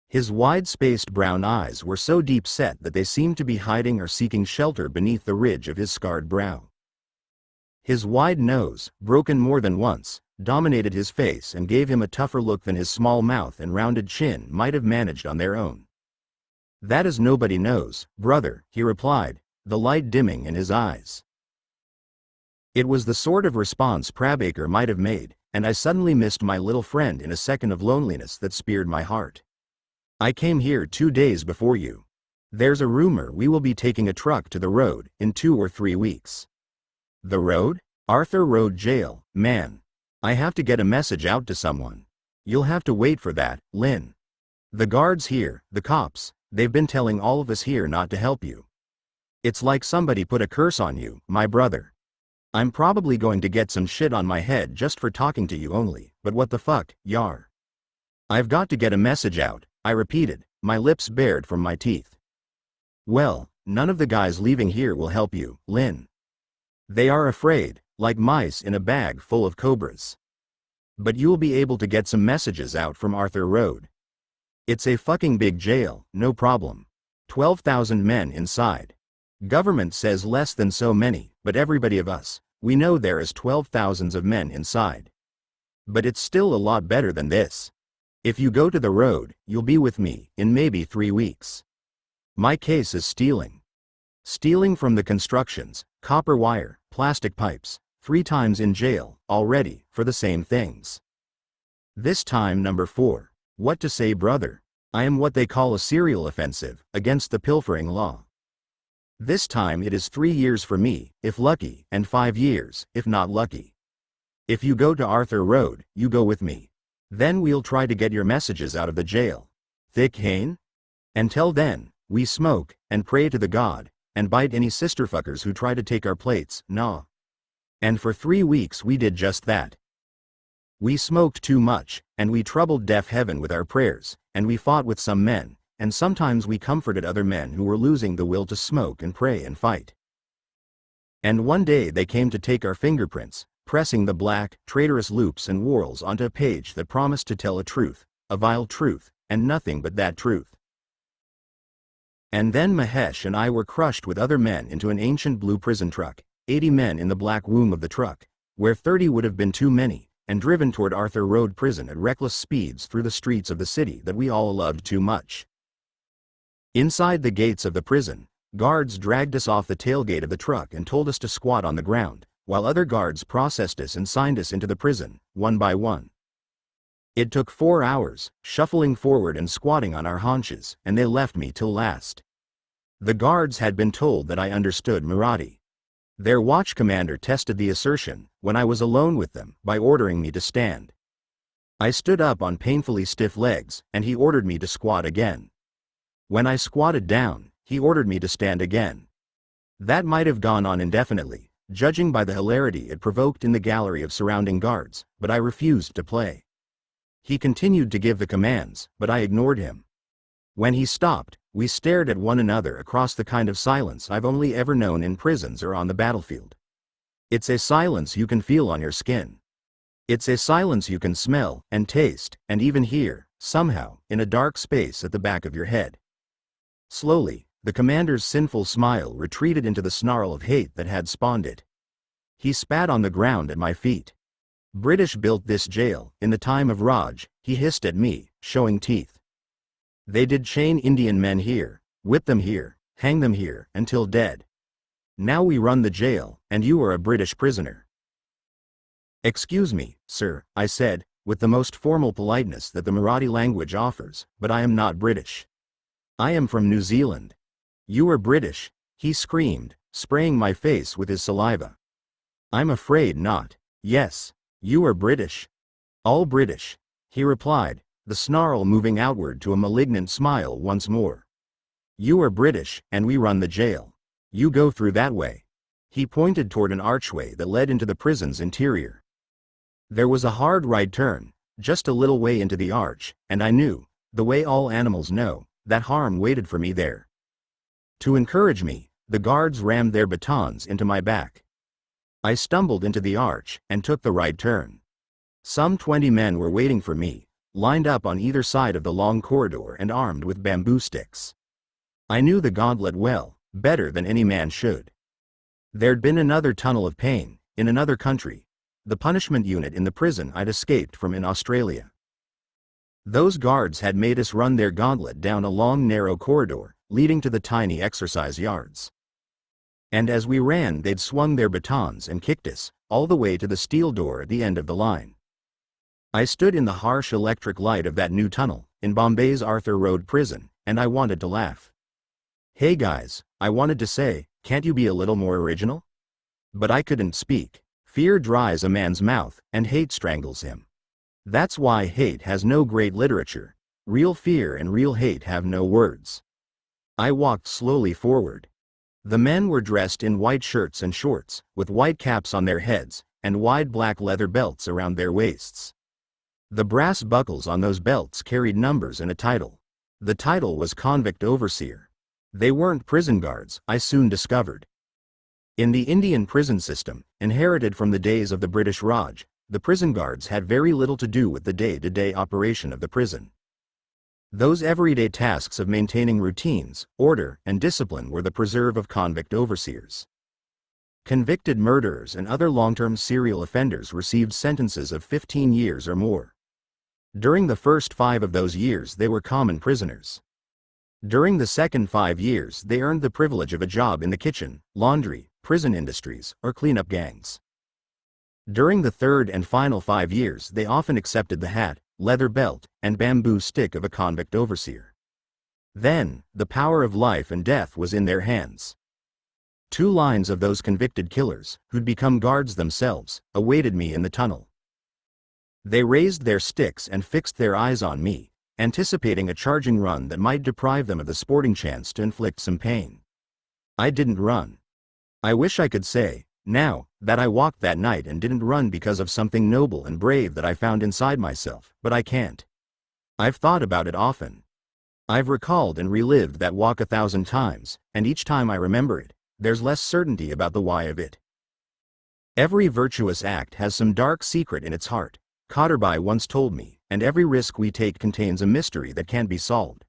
His wide-spaced brown eyes were so deep-set that they seemed to be hiding or seeking shelter beneath the ridge of his scarred brow. His wide nose, broken more than once, dominated his face and gave him a tougher look than his small mouth and rounded chin might have managed on their own. That is nobody knows, brother, he replied, the light dimming in his eyes. It was the sort of response Prabaker might have made, and I suddenly missed my little friend in a second of loneliness that speared my heart. I came here 2 days before you. There's a rumor we will be taking a truck to the road in 2 or 3 weeks. The road? Arthur Road Jail, man. I have to get a message out to someone. You'll have to wait for that, Lynn. The guards here, the cops, they've been telling all of us here not to help you. It's like somebody put a curse on you, my brother. I'm probably going to get some shit on my head just for talking to you only, but what the fuck, yar. I've got to get a message out, I repeated, my lips bared from my teeth. Well, none of the guys leaving here will help you, Lynn. They are afraid, like mice in a bag full of cobras. But you'll be able to get some messages out from Arthur Road. It's a fucking big jail, no problem. 12,000 men inside. Government says less than so many, but everybody of us, we know there is 12,000s of men inside. But it's still a lot better than this. If you go to the road, you'll be with me in maybe 3 weeks. My case is stealing. Stealing from the constructions, copper wire, plastic pipes, 3 times in jail, already, for the same things. This time number 4. What to say, brother? I am what they call a serial offensive, against the pilfering law. This time it is 3 years for me, if lucky, and 5 years, if not lucky. If you go to Arthur Road, you go with me. Then we'll try to get your messages out of the jail. Thick Hain? Until then, we smoke, and pray to the God, and bite any sisterfuckers who try to take our plates, nah. And for 3 weeks we did just that. We smoked too much, and we troubled deaf heaven with our prayers, and we fought with some men, and sometimes we comforted other men who were losing the will to smoke and pray and fight. And one day they came to take our fingerprints, pressing the black, traitorous loops and whorls onto a page that promised to tell a truth, a vile truth, and nothing but that truth. And then Mahesh and I were crushed with other men into an ancient blue prison truck, 80 men in the black womb of the truck, where 30 would have been too many, and driven toward Arthur Road Prison at reckless speeds through the streets of the city that we all loved too much. Inside the gates of the prison, guards dragged us off the tailgate of the truck and told us to squat on the ground, while other guards processed us and signed us into the prison, one by one. It took 4 hours, shuffling forward and squatting on our haunches, and they left me till last. The guards had been told that I understood Marathi. Their watch commander tested the assertion, when I was alone with them, by ordering me to stand. I stood up on painfully stiff legs, and he ordered me to squat again. When I squatted down, he ordered me to stand again. That might have gone on indefinitely, judging by the hilarity it provoked in the gallery of surrounding guards, but I refused to play. He continued to give the commands, but I ignored him. When he stopped, we stared at one another across the kind of silence I've only ever known in prisons or on the battlefield. It's a silence you can feel on your skin. It's a silence you can smell, and taste, and even hear, somehow, in a dark space at the back of your head. Slowly, the commander's sinful smile retreated into the snarl of hate that had spawned it. He spat on the ground at my feet. "British built this jail, in the time of Raj," he hissed at me, showing teeth. "They did chain Indian men here, whip them here, hang them here, until dead. Now we run the jail, and you are a British prisoner." "Excuse me, sir," I said, with the most formal politeness that the Marathi language offers, "but I am not British. I am from New Zealand." "You are British," he screamed, spraying my face with his saliva. "I'm afraid not." "Yes, you are British. All British," he replied, the snarl moving outward to a malignant smile once more. "You are British, and we run the jail. You go through that way." He pointed toward an archway that led into the prison's interior. There was a hard right turn, just a little way into the arch, and I knew, the way all animals know, that harm waited for me there. To encourage me, the guards rammed their batons into my back. I stumbled into the arch, and took the right turn. Some 20 men were waiting for me, lined up on either side of the long corridor and armed with bamboo sticks. I knew the gauntlet well, better than any man should. There'd been another tunnel of pain, in another country, the punishment unit in the prison I'd escaped from in Australia. Those guards had made us run their gauntlet down a long narrow corridor, leading to the tiny exercise yards. And as we ran, they'd swung their batons and kicked us, all the way to the steel door at the end of the line. I stood in the harsh electric light of that new tunnel, in Bombay's Arthur Road prison, and I wanted to laugh. "Hey guys," I wanted to say, "can't you be a little more original?" But I couldn't speak. Fear dries a man's mouth, and hate strangles him. That's why hate has no great literature. Real fear and real hate have no words. I walked slowly forward. The men were dressed in white shirts and shorts, with white caps on their heads, and wide black leather belts around their waists. The brass buckles on those belts carried numbers and a title. The title was Convict Overseer. They weren't prison guards, I soon discovered. In the Indian prison system, inherited from the days of the British Raj, the prison guards had very little to do with the day-to-day operation of the prison. Those everyday tasks of maintaining routines, order, and discipline were the preserve of convict overseers. Convicted murderers and other long-term serial offenders received sentences of 15 years or more. During the first 5 of those years they were common prisoners. During the second 5 years they earned the privilege of a job in the kitchen, laundry, prison industries, or cleanup gangs. During the third and final 5 years they often accepted the hat, leather belt, and bamboo stick of a convict overseer. Then, the power of life and death was in their hands. 2 lines of those convicted killers, who'd become guards themselves, awaited me in the tunnel. They raised their sticks and fixed their eyes on me, anticipating a charging run that might deprive them of the sporting chance to inflict some pain. I didn't run. I wish I could say, now, that I walked that night and didn't run because of something noble and brave that I found inside myself, but I can't. I've thought about it often. I've recalled and relived that walk 1,000 times, and each time I remember it, there's less certainty about the why of it. Every virtuous act has some dark secret in its heart, Cotterby once told me, and every risk we take contains a mystery that can't be solved.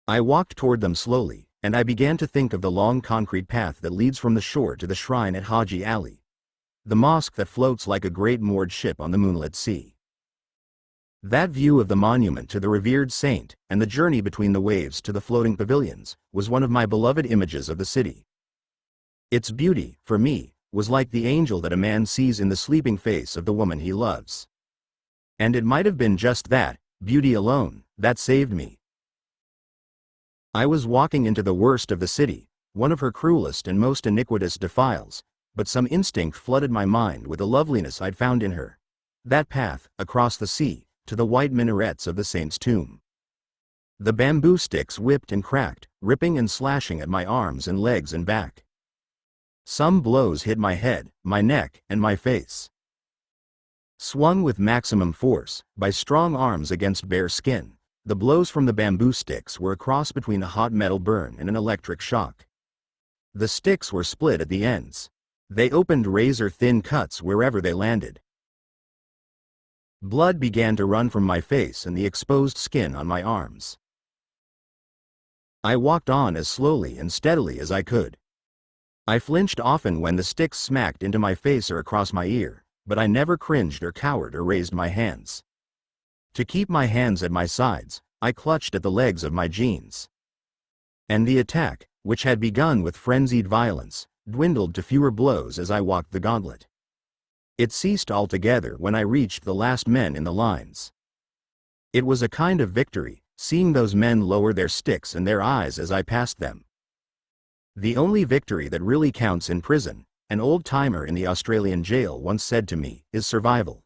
I walked toward them slowly, and I began to think of the long concrete path that leads from the shore to the shrine at Haji Ali. The mosque that floats like a great moored ship on the moonlit sea. That view of the monument to the revered saint, and the journey between the waves to the floating pavilions, was one of my beloved images of the city. Its beauty, for me, was like the angel that a man sees in the sleeping face of the woman he loves. And it might have been just that, beauty alone, that saved me. I was walking into the worst of the city, one of her cruelest and most iniquitous defiles, but some instinct flooded my mind with the loveliness I'd found in her. That path, across the sea, to the white minarets of the saint's tomb. The bamboo sticks whipped and cracked, ripping and slashing at my arms and legs and back. Some blows hit my head, my neck, and my face. Swung with maximum force, by strong arms against bare skin, the blows from the bamboo sticks were a cross between a hot metal burn and an electric shock. The sticks were split at the ends. They opened razor-thin cuts wherever they landed. Blood began to run from my face and the exposed skin on my arms. I walked on as slowly and steadily as I could. I flinched often when the sticks smacked into my face or across my ear, but I never cringed or cowered or raised my hands. To keep my hands at my sides, I clutched at the legs of my jeans. And the attack, which had begun with frenzied violence, dwindled to fewer blows as I walked the gauntlet. It ceased altogether when I reached the last men in the lines. It was a kind of victory, seeing those men lower their sticks and their eyes as I passed them. The only victory that really counts in prison, an old-timer in the Australian jail once said to me, is survival.